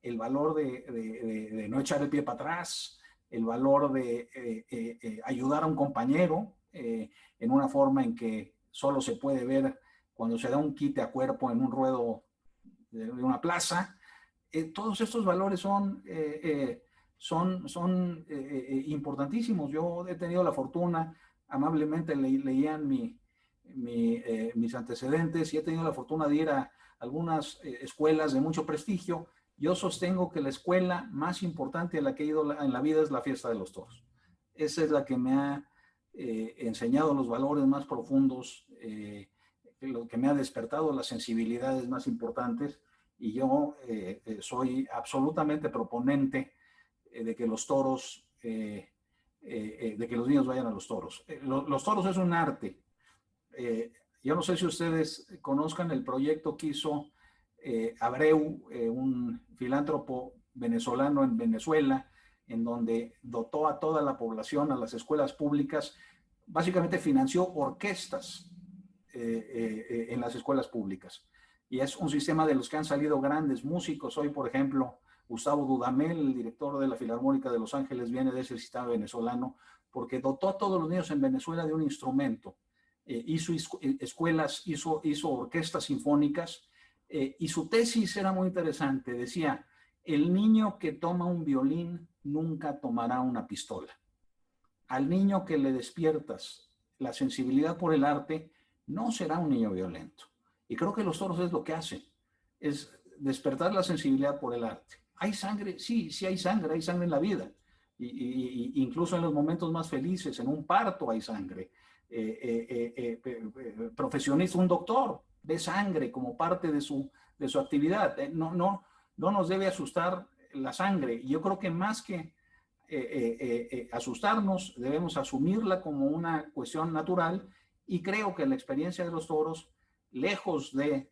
el valor de no echar el pie para atrás, el valor de ayudar a un compañero en una forma en que solo se puede ver cuando se da un quite a cuerpo en un ruedo de una plaza. Todos estos valores son son importantísimos. Yo he tenido la fortuna, amablemente leían mis antecedentes, y he tenido la fortuna de ir a algunas escuelas de mucho prestigio. Yo sostengo que la escuela más importante a la que he ido en la vida es la Fiesta de los Toros. Esa es la que me ha enseñado los valores más profundos, lo que me ha despertado las sensibilidades más importantes, y yo soy absolutamente proponente de que los toros, de que los niños vayan a los toros. Los toros es un arte. Yo no sé si ustedes conozcan el proyecto que hizo Abreu, un filántropo venezolano en Venezuela, en donde dotó a toda la población, a las escuelas públicas, básicamente financió orquestas en las escuelas públicas. Y es un sistema de los que han salido grandes músicos. Hoy, por ejemplo, Gustavo Dudamel, el director de la Filarmónica de Los Ángeles, viene de ese sistema venezolano, porque dotó a todos los niños en Venezuela de un instrumento. Hizo escuelas, hizo orquestas sinfónicas, y su tesis era muy interesante. Decía: el niño que toma un violín nunca tomará una pistola. Al niño que le despiertas la sensibilidad por el arte, no será un niño violento. Y creo que los toros es lo que hacen, es despertar la sensibilidad por el arte. ¿Hay sangre? Sí, sí hay sangre en la vida. Incluso en los momentos más felices, en un parto hay sangre. Profesionista, un doctor, ve sangre como parte de su actividad. No nos debe asustar la sangre. Yo creo que más que asustarnos, debemos asumirla como una cuestión natural, y creo que la experiencia de los toros, lejos de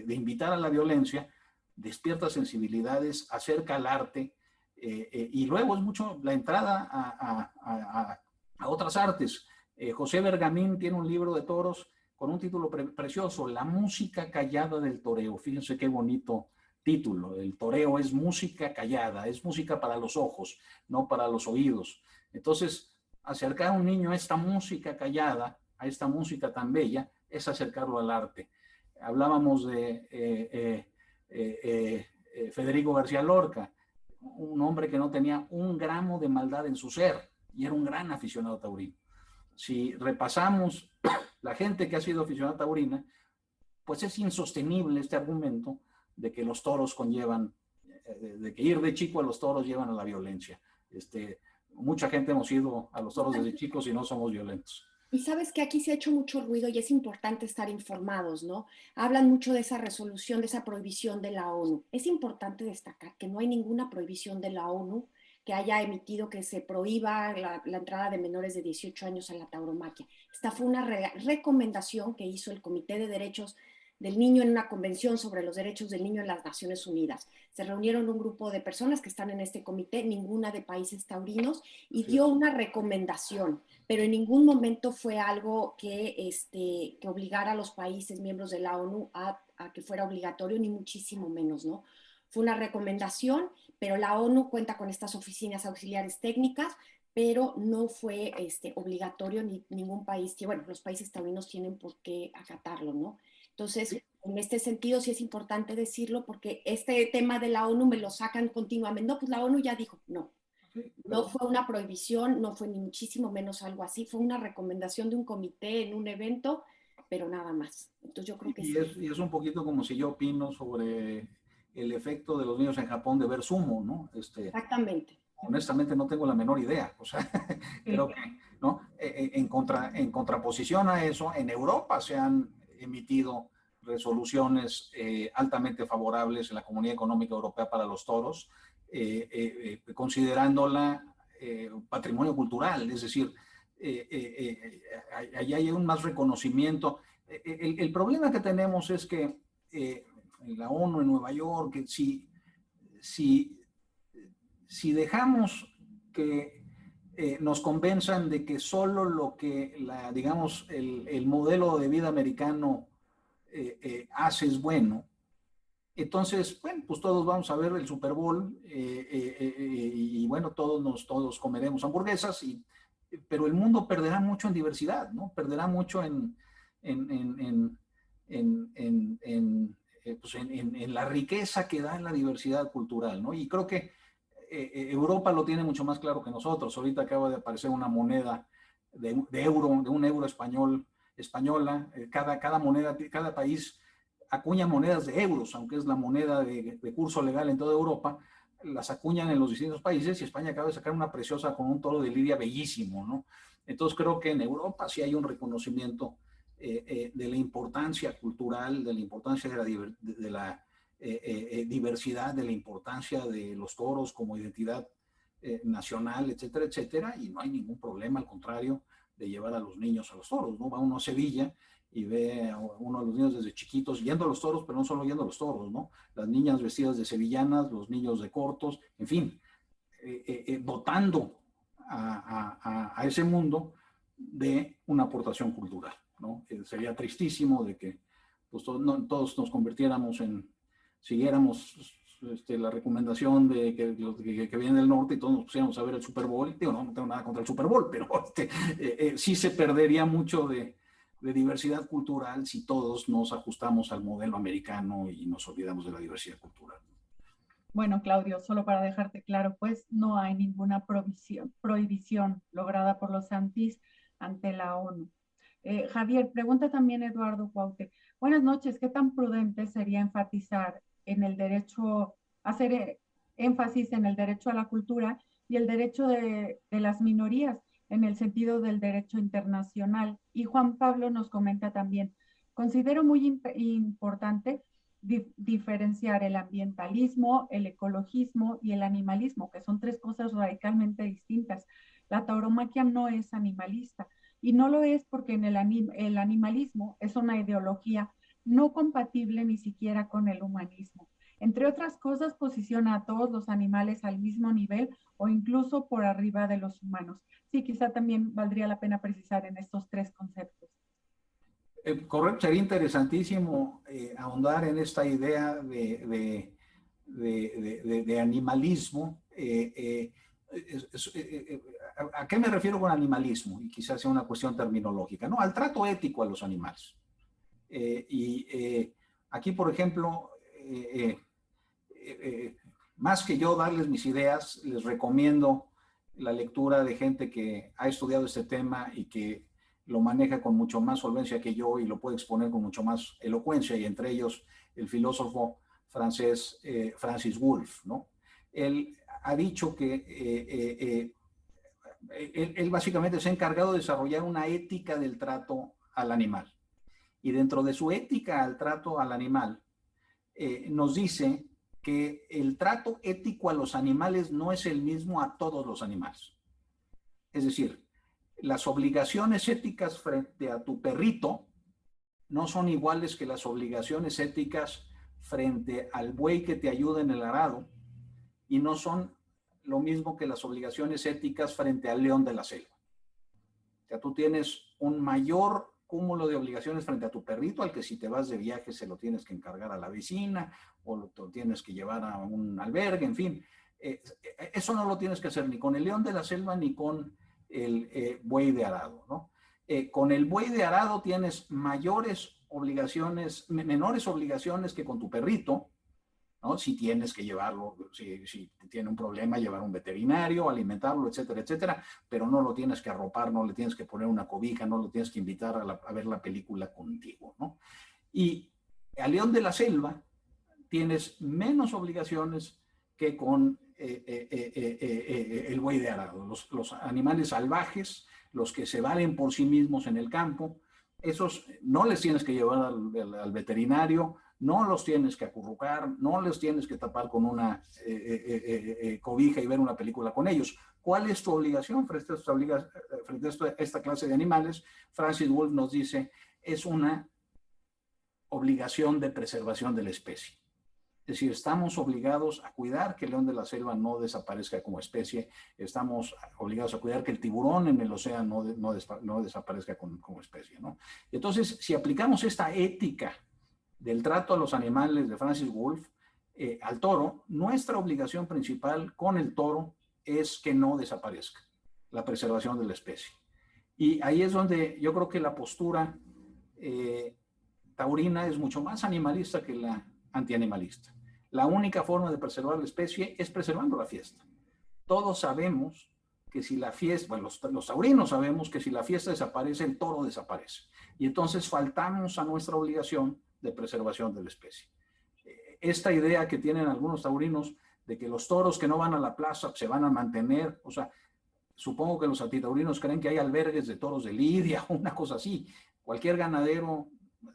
invitar a la violencia, despierta sensibilidades, acerca al arte, y luego es mucho la entrada a otras artes. José Bergamín tiene un libro de toros con un título precioso: La música callada del toreo. Fíjense qué bonito título. El toreo es música callada, es música para los ojos, no para los oídos. Entonces, acercar a un niño a esta música callada, a esta música tan bella, es acercarlo al arte. Hablábamos de Federico García Lorca, un hombre que no tenía un gramo de maldad en su ser, y era un gran aficionado taurino. Si repasamos la gente que ha sido aficionada taurina, pues es insostenible este argumento de que los toros conllevan, de que ir de chico a los toros llevan a la violencia. Mucha gente hemos ido a los toros desde chicos y no somos violentos. Y sabes que aquí se ha hecho mucho ruido y es importante estar informados, ¿no? Hablan mucho de esa resolución, de esa prohibición de la ONU. Es importante destacar que no hay ninguna prohibición de la ONU que haya emitido que se prohíba la entrada de menores de 18 años a la tauromaquia. Esta fue una recomendación que hizo el Comité de Derechos del Niño en una convención sobre los derechos del niño en las Naciones Unidas. Se reunieron un grupo de personas que están en este comité, ninguna de países taurinos, y dio una recomendación, pero en ningún momento fue algo que obligara a los países miembros de la ONU a que fuera obligatorio, ni muchísimo menos, ¿no? Fue una recomendación, pero la ONU cuenta con estas oficinas auxiliares técnicas, pero no fue obligatorio, ni ningún país, que bueno, los países taurinos tienen por qué acatarlo, ¿no? Entonces, en este sentido sí es importante decirlo, porque este tema de la ONU me lo sacan continuamente. No, pues la ONU ya dijo, no. No fue una prohibición, no fue ni muchísimo menos algo así, fue una recomendación de un comité en un evento, pero nada más. Entonces yo creo que sí. Y es un poquito como si yo opino sobre el efecto de los niños en Japón de ver sumo, ¿no? Exactamente. Honestamente no tengo la menor idea. O sea, creo que, ¿no? En contraposición a eso, en Europa se han emitido resoluciones altamente favorables en la Comunidad Económica Europea para los toros, considerándola patrimonio cultural, es decir, allá hay un más reconocimiento. El problema que tenemos es que en la ONU, en Nueva York, que si dejamos que nos convenzan de que solo lo que, digamos, el modelo de vida americano hace es bueno, entonces, bueno, pues todos vamos a ver el Super Bowl y bueno, todos comeremos hamburguesas, pero el mundo perderá mucho en diversidad, ¿no? Perderá mucho en pues en la riqueza que da en la diversidad cultural, ¿no? Y creo que Europa lo tiene mucho más claro que nosotros. Ahorita acaba de aparecer una moneda de un euro española. Cada moneda, cada país acuña monedas de euros, aunque es la moneda de curso legal en toda Europa, las acuñan en los distintos países, y España acaba de sacar una preciosa con un toro de lidia bellísimo, ¿no? Entonces creo que en Europa sí hay un reconocimiento de la importancia cultural, de la importancia de la diversidad, de la importancia de los toros como identidad nacional, etcétera, etcétera, y no hay ningún problema, al contrario, de llevar a los niños a los toros, ¿no? Va uno a Sevilla y ve a uno de los niños desde chiquitos yendo a los toros, pero no solo yendo a los toros, ¿no? Las niñas vestidas de sevillanas, los niños de cortos, en fin, dotando a ese mundo de una aportación cultural, ¿no? Sería tristísimo de que pues, todos nos convirtiéramos siguiéramos la recomendación de que viene del norte y todos nos pusiéramos a ver el Super Bowl. Digo, no tengo nada contra el Super Bowl, pero sí se perdería mucho de diversidad cultural si todos nos ajustamos al modelo americano y nos olvidamos de la diversidad cultural. Bueno, Claudio, solo para dejarte claro, pues no hay ninguna prohibición lograda por los Santis ante la ONU. Javier, pregunta también Eduardo Cuaute. Buenas noches, ¿qué tan prudente sería enfatizar en el derecho, hacer énfasis en el derecho a la cultura y el derecho de las minorías en el sentido del derecho internacional? Y Juan Pablo nos comenta también, considero muy importante diferenciar el ambientalismo, el ecologismo y el animalismo, que son tres cosas radicalmente distintas. La tauromaquia no es animalista, y no lo es porque en el animalismo es una ideología no compatible ni siquiera con el humanismo. Entre otras cosas, posiciona a todos los animales al mismo nivel o incluso por arriba de los humanos. Sí, quizá también valdría la pena precisar en estos tres conceptos. Correcto, sería interesantísimo ahondar en esta idea de animalismo. ¿A qué me refiero con animalismo? Y quizás sea una cuestión terminológica, ¿no? Al trato ético a los animales. Aquí, por ejemplo, más que yo darles mis ideas, les recomiendo la lectura de gente que ha estudiado este tema y que lo maneja con mucho más solvencia que yo y lo puede exponer con mucho más elocuencia, y entre ellos el filósofo francés Francis Wolff, ¿no? Él ha dicho que él básicamente se ha encargado de desarrollar una ética del trato al animal. Y dentro de su ética al trato al animal, nos dice que el trato ético a los animales no es el mismo a todos los animales. Es decir, las obligaciones éticas frente a tu perrito no son iguales que las obligaciones éticas frente al buey que te ayuda en el arado, y no son lo mismo que las obligaciones éticas frente al león de la selva. O sea, tú tienes un mayor cúmulo de obligaciones frente a tu perrito, al que si te vas de viaje se lo tienes que encargar a la vecina o lo tienes que llevar a un albergue, en fin. Eso no lo tienes que hacer ni con el león de la selva ni con el buey de arado, ¿no? Con el buey de arado tienes menores obligaciones que con tu perrito, ¿no? Si tienes que llevarlo, si tiene un problema, llevar a un veterinario, alimentarlo, etcétera, etcétera, pero no lo tienes que arropar, no le tienes que poner una cobija, no lo tienes que invitar a ver la película contigo, ¿no? Y al león de la selva tienes menos obligaciones que con el buey de arado. Los animales salvajes, los que se valen por sí mismos en el campo, esos no les tienes que llevar al veterinario, no los tienes que acurrucar, no los tienes que tapar con una cobija y ver una película con ellos. ¿Cuál es tu obligación frente a esta clase de animales? Francis Wolff nos dice, es una obligación de preservación de la especie. Es decir, estamos obligados a cuidar que el león de la selva no desaparezca como especie, estamos obligados a cuidar que el tiburón en el océano no desaparezca como especie, ¿no? Entonces, si aplicamos esta ética del trato a los animales de Francis Wolff al toro, nuestra obligación principal con el toro es que no desaparezca, la preservación de la especie. Y ahí es donde yo creo que la postura taurina es mucho más animalista que la antianimalista. La única forma de preservar la especie es preservando la fiesta. Todos sabemos que si la fiesta, bueno, los taurinos sabemos que si la fiesta desaparece, el toro desaparece. Y entonces faltamos a nuestra obligación de preservación de la especie. Esta idea que tienen algunos taurinos de que los toros que no van a la plaza se van a mantener, o sea, supongo que los antitaurinos creen que hay albergues de toros de lidia o una cosa así. Cualquier ganadero,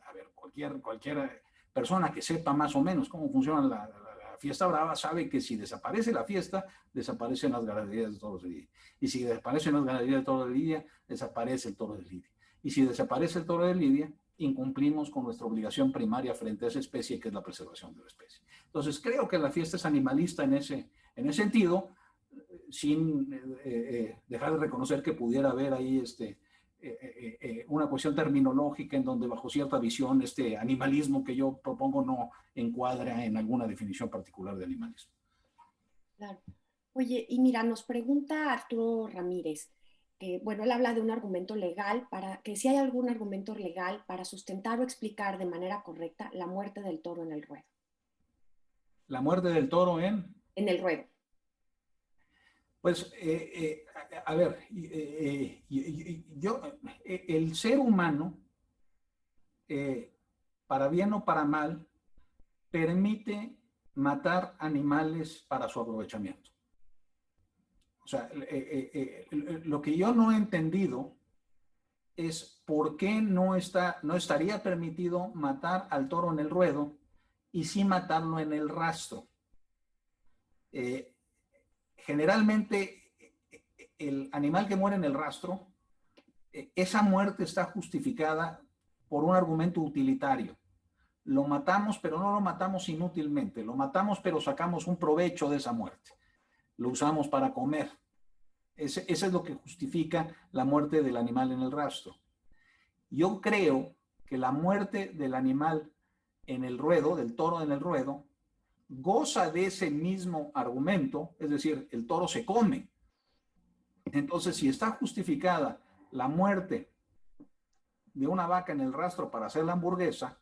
a ver, cualquier persona que sepa más o menos cómo funciona la fiesta brava sabe que si desaparece la fiesta, desaparecen las ganaderías de toros de lidia. Y si desaparecen las ganaderías de toros de lidia, desaparece el toro de lidia. Y si desaparece el toro de lidia, incumplimos con nuestra obligación primaria frente a esa especie, que es la preservación de la especie. Entonces, creo que la fiesta es animalista en ese sentido, sin dejar de reconocer que pudiera haber ahí una cuestión terminológica en donde bajo cierta visión este animalismo que yo propongo no encuadra en alguna definición particular de animalismo. Claro. Oye, y mira, nos pregunta Arturo Ramírez, bueno, él habla de un argumento legal, que si hay algún argumento legal para sustentar o explicar de manera correcta la muerte del toro en el ruedo. ¿La muerte del toro en? En el ruedo. Pues, a ver, el ser humano, para bien o para mal, permite matar animales para su aprovechamiento. O sea, lo que yo no he entendido es por qué no estaría permitido matar al toro en el ruedo y sí matarlo en el rastro. Generalmente, el animal que muere en el rastro, esa muerte está justificada por un argumento utilitario. Lo matamos, pero no lo matamos inútilmente. Lo matamos, pero sacamos un provecho de esa muerte. Lo usamos para comer. Ese es lo que justifica la muerte del animal en el rastro. Yo creo que la muerte del animal en el ruedo, del toro en el ruedo, goza de ese mismo argumento, es decir, el toro se come. Entonces, si está justificada la muerte de una vaca en el rastro para hacer la hamburguesa,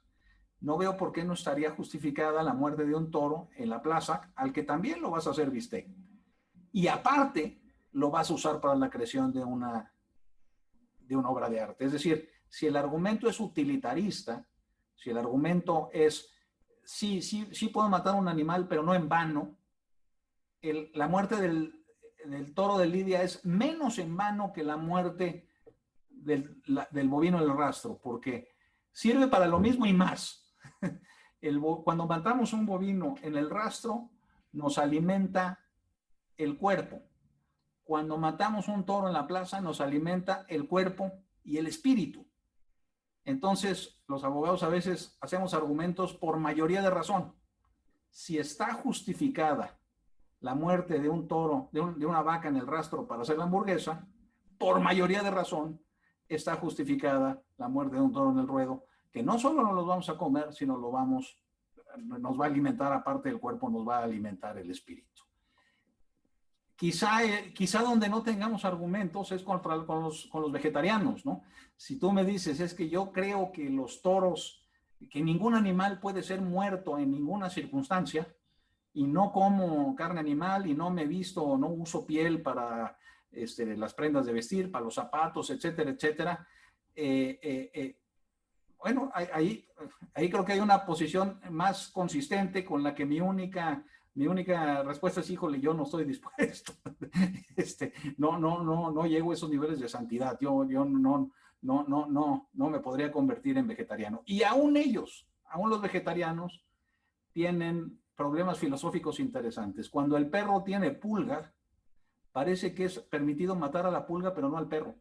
no veo por qué no estaría justificada la muerte de un toro en la plaza, al que también lo vas a hacer bistec. Y aparte, lo vas a usar para la creación de una obra de arte. Es decir, si el argumento es utilitarista, si el argumento es, sí puedo matar a un animal, pero no en vano, la muerte del toro de lidia es menos en vano que la muerte del bovino del rastro, porque sirve para lo mismo y más. Cuando matamos un bovino en el rastro, nos alimenta el cuerpo. Cuando matamos un toro en la plaza, nos alimenta el cuerpo y el espíritu. Entonces, los abogados a veces hacemos argumentos por mayoría de razón. Si está justificada la muerte de un toro, de una vaca en el rastro para hacer la hamburguesa, por mayoría de razón está justificada la muerte de un toro en el ruedo, que no solo nos los vamos a comer, sino nos va a alimentar, aparte del cuerpo, nos va a alimentar el espíritu. Quizá donde no tengamos argumentos es con los vegetarianos, ¿no? Si tú me dices, es que yo creo que los toros, que ningún animal puede ser muerto en ninguna circunstancia, y no como carne animal, y no me visto, no uso piel para las prendas de vestir, para los zapatos, etcétera, etcétera. Bueno, ahí creo que hay una posición más consistente con la que mi única respuesta es, híjole, yo no estoy dispuesto. No llego a esos niveles de santidad. Yo no me podría convertir en vegetariano. Y aún los vegetarianos tienen problemas filosóficos interesantes. Cuando el perro tiene pulga, parece que es permitido matar a la pulga, pero no al perro,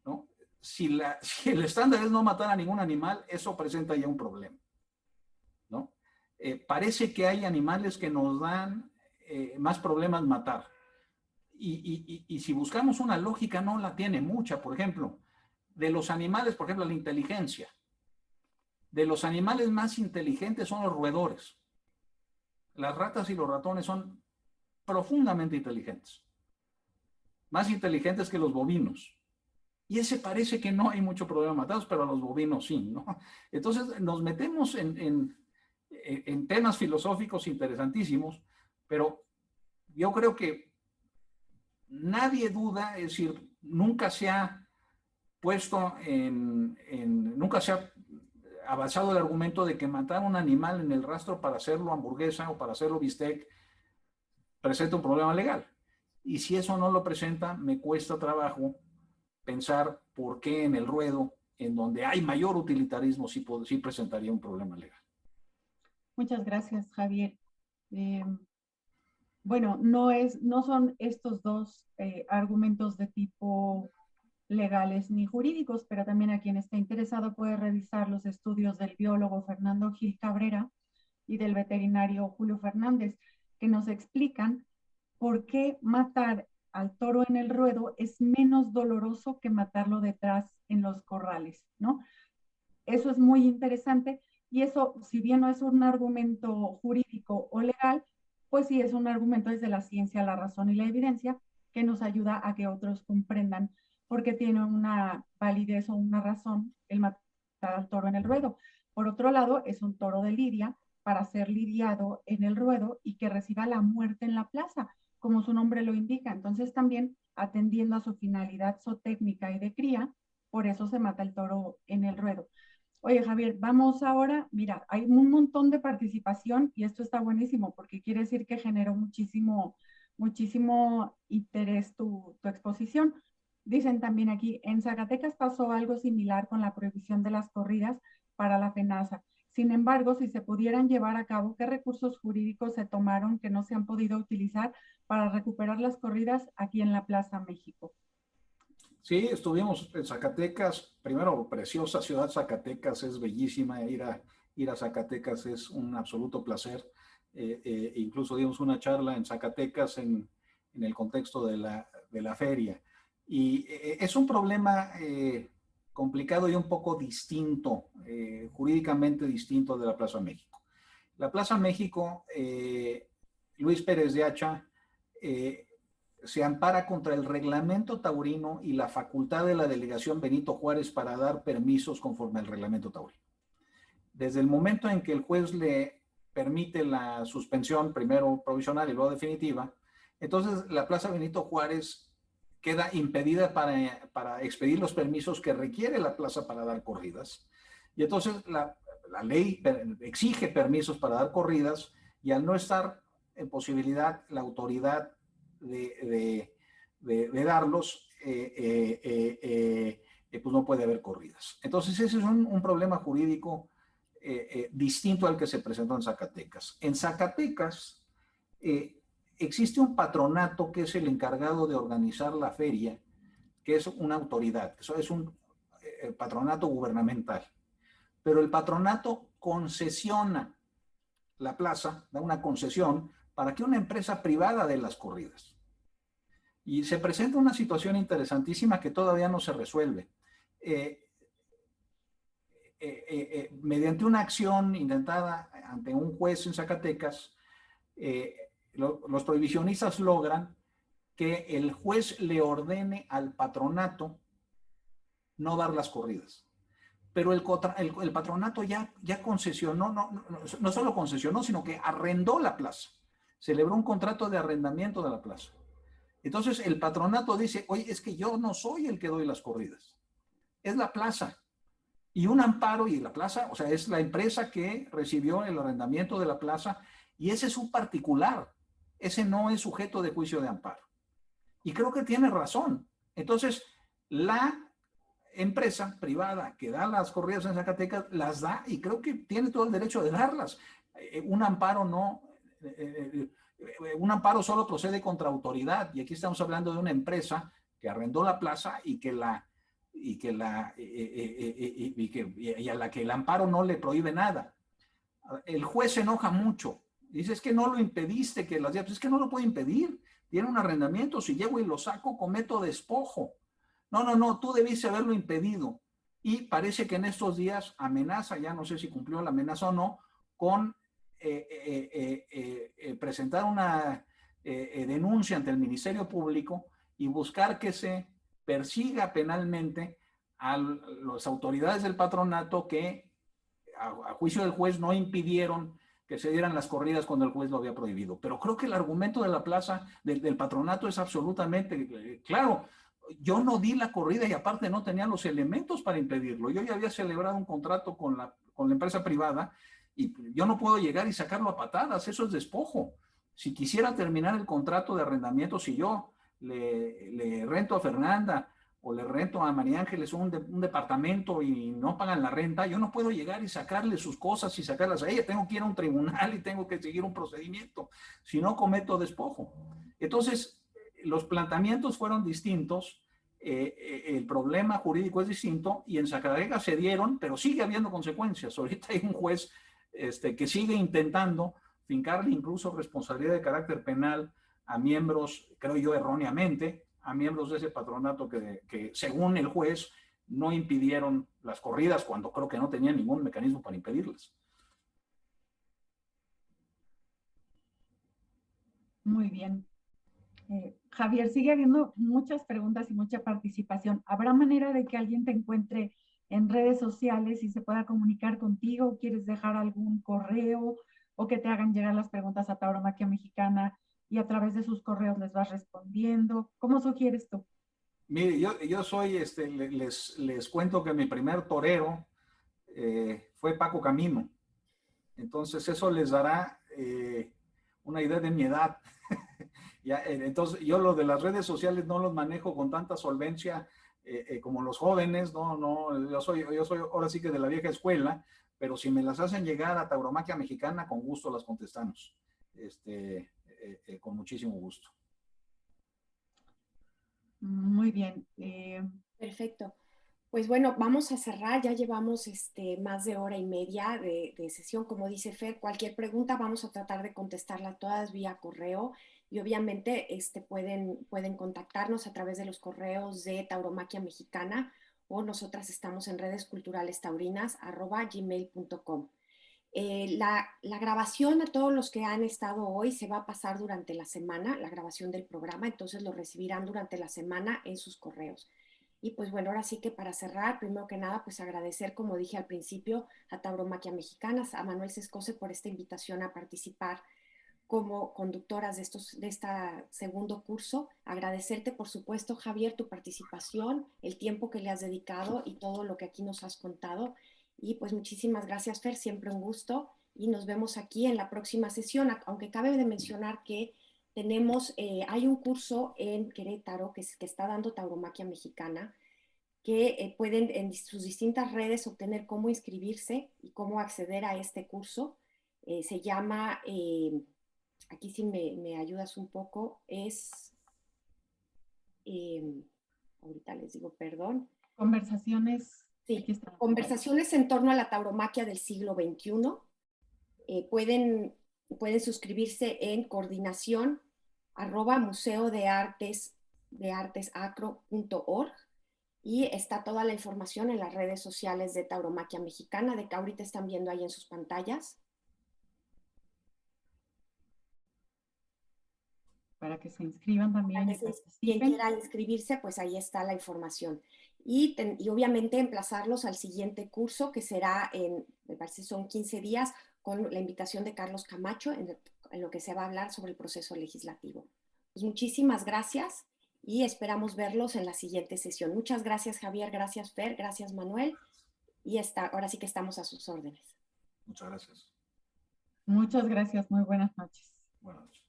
¿no? Si el estándar es no matar a ningún animal, eso presenta ya un problema, ¿no? Parece que hay animales que nos dan más problemas matar. Y si buscamos una lógica, no la tiene mucha. Por ejemplo, de los animales, por ejemplo, la inteligencia. De los animales más inteligentes son los roedores. Las ratas y los ratones son profundamente inteligentes. Más inteligentes que los bovinos. Y ese parece que no hay mucho problema matarlos, pero a los bovinos sí, ¿no? Entonces nos metemos en en temas filosóficos interesantísimos, pero yo creo que nadie duda, es decir, nunca se ha puesto nunca se ha avanzado el argumento de que matar a un animal en el rastro para hacerlo hamburguesa o para hacerlo bistec presenta un problema legal. Y si eso no lo presenta, me cuesta trabajo pensar por qué en el ruedo, en donde hay mayor utilitarismo, sí presentaría un problema legal. Muchas gracias, Javier. Bueno, no son estos dos argumentos de tipo legales ni jurídicos, pero también a quien esté interesado puede revisar los estudios del biólogo Fernando Gil Cabrera y del veterinario Julio Fernández, que nos explican por qué matar al toro en el ruedo es menos doloroso que matarlo detrás en los corrales, ¿no? Eso es muy interesante y eso, si bien no es un argumento jurídico o legal, pues sí es un argumento desde la ciencia, la razón y la evidencia que nos ayuda a que otros comprendan por qué tiene una validez o una razón el matar al toro en el ruedo. Por otro lado, es un toro de lidia para ser lidiado en el ruedo y que reciba la muerte en la plaza, como su nombre lo indica. Entonces también atendiendo a su finalidad zootécnica y de cría, por eso se mata el toro en el ruedo. Oye, Javier, vamos ahora, mira, hay un montón de participación y esto está buenísimo porque quiere decir que generó muchísimo interés tu exposición. Dicen también aquí, en Zacatecas pasó algo similar con la prohibición de las corridas para la FENASA. Sin embargo, si se pudieran llevar a cabo, ¿qué recursos jurídicos se tomaron que no se han podido utilizar para recuperar las corridas aquí en la Plaza México? Sí, estuvimos en Zacatecas, primero preciosa ciudad Zacatecas, es bellísima, ir a Zacatecas es un absoluto placer. Incluso dimos una charla en Zacatecas en el contexto de la feria. Y es un problema complicado y un poco distinto, jurídicamente distinto de la Plaza México. La Plaza México, Luis Pérez de Hacha, se ampara contra el reglamento taurino y la facultad de la delegación Benito Juárez para dar permisos conforme al reglamento taurino. Desde el momento en que el juez le permite la suspensión, primero provisional y luego definitiva, entonces la Plaza Benito Juárez queda impedida para expedir los permisos que requiere la plaza para dar corridas. Y entonces la ley exige permisos para dar corridas y al no estar en posibilidad la autoridad de darlos, pues no puede haber corridas. Entonces ese es un problema jurídico distinto al que se presentó en Zacatecas. En Zacatecas existe un patronato que es el encargado de organizar la feria, que es una autoridad, eso es un patronato gubernamental. Pero el patronato concesiona la plaza, da una concesión para que una empresa privada dé las corridas. Y se presenta una situación interesantísima que todavía no se resuelve. Mediante una acción intentada ante un juez en Zacatecas, los prohibicionistas logran que el juez le ordene al patronato no dar las corridas. Pero el patronato ya concesionó, no solo concesionó, sino que arrendó la plaza. Celebró un contrato de arrendamiento de la plaza. Entonces el patronato dice, oye, es que yo no soy el que doy las corridas, es la plaza. Y un amparo, y la plaza, o sea, es la empresa que recibió el arrendamiento de la plaza, y ese es un particular, ese no es sujeto de juicio de amparo. Y creo que tiene razón. Entonces, la empresa privada que da las corridas en Zacatecas las da y creo que tiene todo el derecho de darlas. Un amparo no... un amparo solo procede contra autoridad y aquí estamos hablando de una empresa que arrendó la plaza y a la que el amparo no le prohíbe nada. El juez se enoja mucho, dice es que no lo impediste que las pues es que no lo puede impedir, tiene un arrendamiento, si llego y lo saco cometo despojo. No, tú debiste haberlo impedido. Y parece que en estos días amenaza, ya no sé si cumplió la amenaza o no, con presentar una denuncia ante el Ministerio Público y buscar que se persiga penalmente a las autoridades del patronato que a juicio del juez no impidieron que se dieran las corridas cuando el juez lo había prohibido. Pero creo que el argumento de la plaza, del patronato, es absolutamente claro. Yo no di la corrida y aparte no tenía los elementos para impedirlo. Yo ya había celebrado un contrato con la empresa privada y yo no puedo llegar y sacarlo a patadas. Eso es despojo. Si quisiera terminar el contrato de arrendamiento, si yo le rento a Fernanda o le rento a María Ángeles un departamento y no pagan la renta, yo no puedo llegar y sacarle sus cosas y sacarlas a ella. Tengo que ir a un tribunal y tengo que seguir un procedimiento. Si no, cometo despojo. Entonces, los planteamientos fueron distintos, el problema jurídico es distinto y en Zacatecas se dieron, pero sigue habiendo consecuencias. Ahorita hay un juez que sigue intentando fincarle incluso responsabilidad de carácter penal a miembros, creo yo erróneamente, a miembros de ese patronato que según el juez no impidieron las corridas cuando creo que no tenía ningún mecanismo para impedirlas. Muy bien. Javier, sigue habiendo muchas preguntas y mucha participación. ¿Habrá manera de que alguien te encuentre en redes sociales y se pueda comunicar contigo? ¿Quieres dejar algún correo o que te hagan llegar las preguntas a Tauromaquia Mexicana y a través de sus correos les vas respondiendo? ¿Cómo sugieres tú? Mire, yo soy, les cuento que mi primer torero fue Paco Camino. Entonces eso les dará una idea de mi edad. Ya, entonces yo lo de las redes sociales no los manejo con tanta solvencia como los jóvenes, yo soy ahora sí que de la vieja escuela, pero si me las hacen llegar a Tauromaquia Mexicana, con gusto las contestamos, con muchísimo gusto. Muy bien. Perfecto. Pues bueno, vamos a cerrar, ya llevamos más de hora y media de sesión, como dice Fer, cualquier pregunta vamos a tratar de contestarla todas vía correo y obviamente pueden contactarnos a través de los correos de Tauromaquia Mexicana o nosotras estamos en redes culturales taurinas @gmail.com. La grabación a todos los que han estado hoy se va a pasar durante la semana, la grabación del programa, entonces lo recibirán durante la semana en sus correos. Y pues bueno, ahora sí que para cerrar, primero que nada, pues agradecer, como dije al principio, a Tauromaquia Mexicana, a Manuel Sescose por esta invitación a participar como conductoras de este segundo curso. Agradecerte, por supuesto, Javier, tu participación, el tiempo que le has dedicado y todo lo que aquí nos has contado. Y pues muchísimas gracias, Fer, siempre un gusto. Y nos vemos aquí en la próxima sesión, aunque cabe de mencionar que hay un curso en Querétaro que está dando Tauromaquia Mexicana, que pueden en sus distintas redes obtener cómo inscribirse y cómo acceder a este curso. Se llama, aquí si me ayudas un poco, ahorita les digo, perdón. Conversaciones. Sí, conversaciones en torno a la tauromaquia del siglo XXI. Pueden suscribirse en coordinación@museodeartesacro.org y está toda la información en las redes sociales de Tauromaquia Mexicana, de que ahorita están viendo ahí en sus pantallas. Para que se inscriban también. Quien quiera inscribirse, pues ahí está la información. Y obviamente emplazarlos al siguiente curso, que será me parece son 15 días, con la invitación de Carlos Camacho, en lo que se va a hablar sobre el proceso legislativo. Pues muchísimas gracias y esperamos verlos en la siguiente sesión. Muchas gracias, Javier, gracias, Fer, gracias, Manuel. Y ahora sí que estamos a sus órdenes. Muchas gracias. Muchas gracias, muy buenas noches. Buenas noches.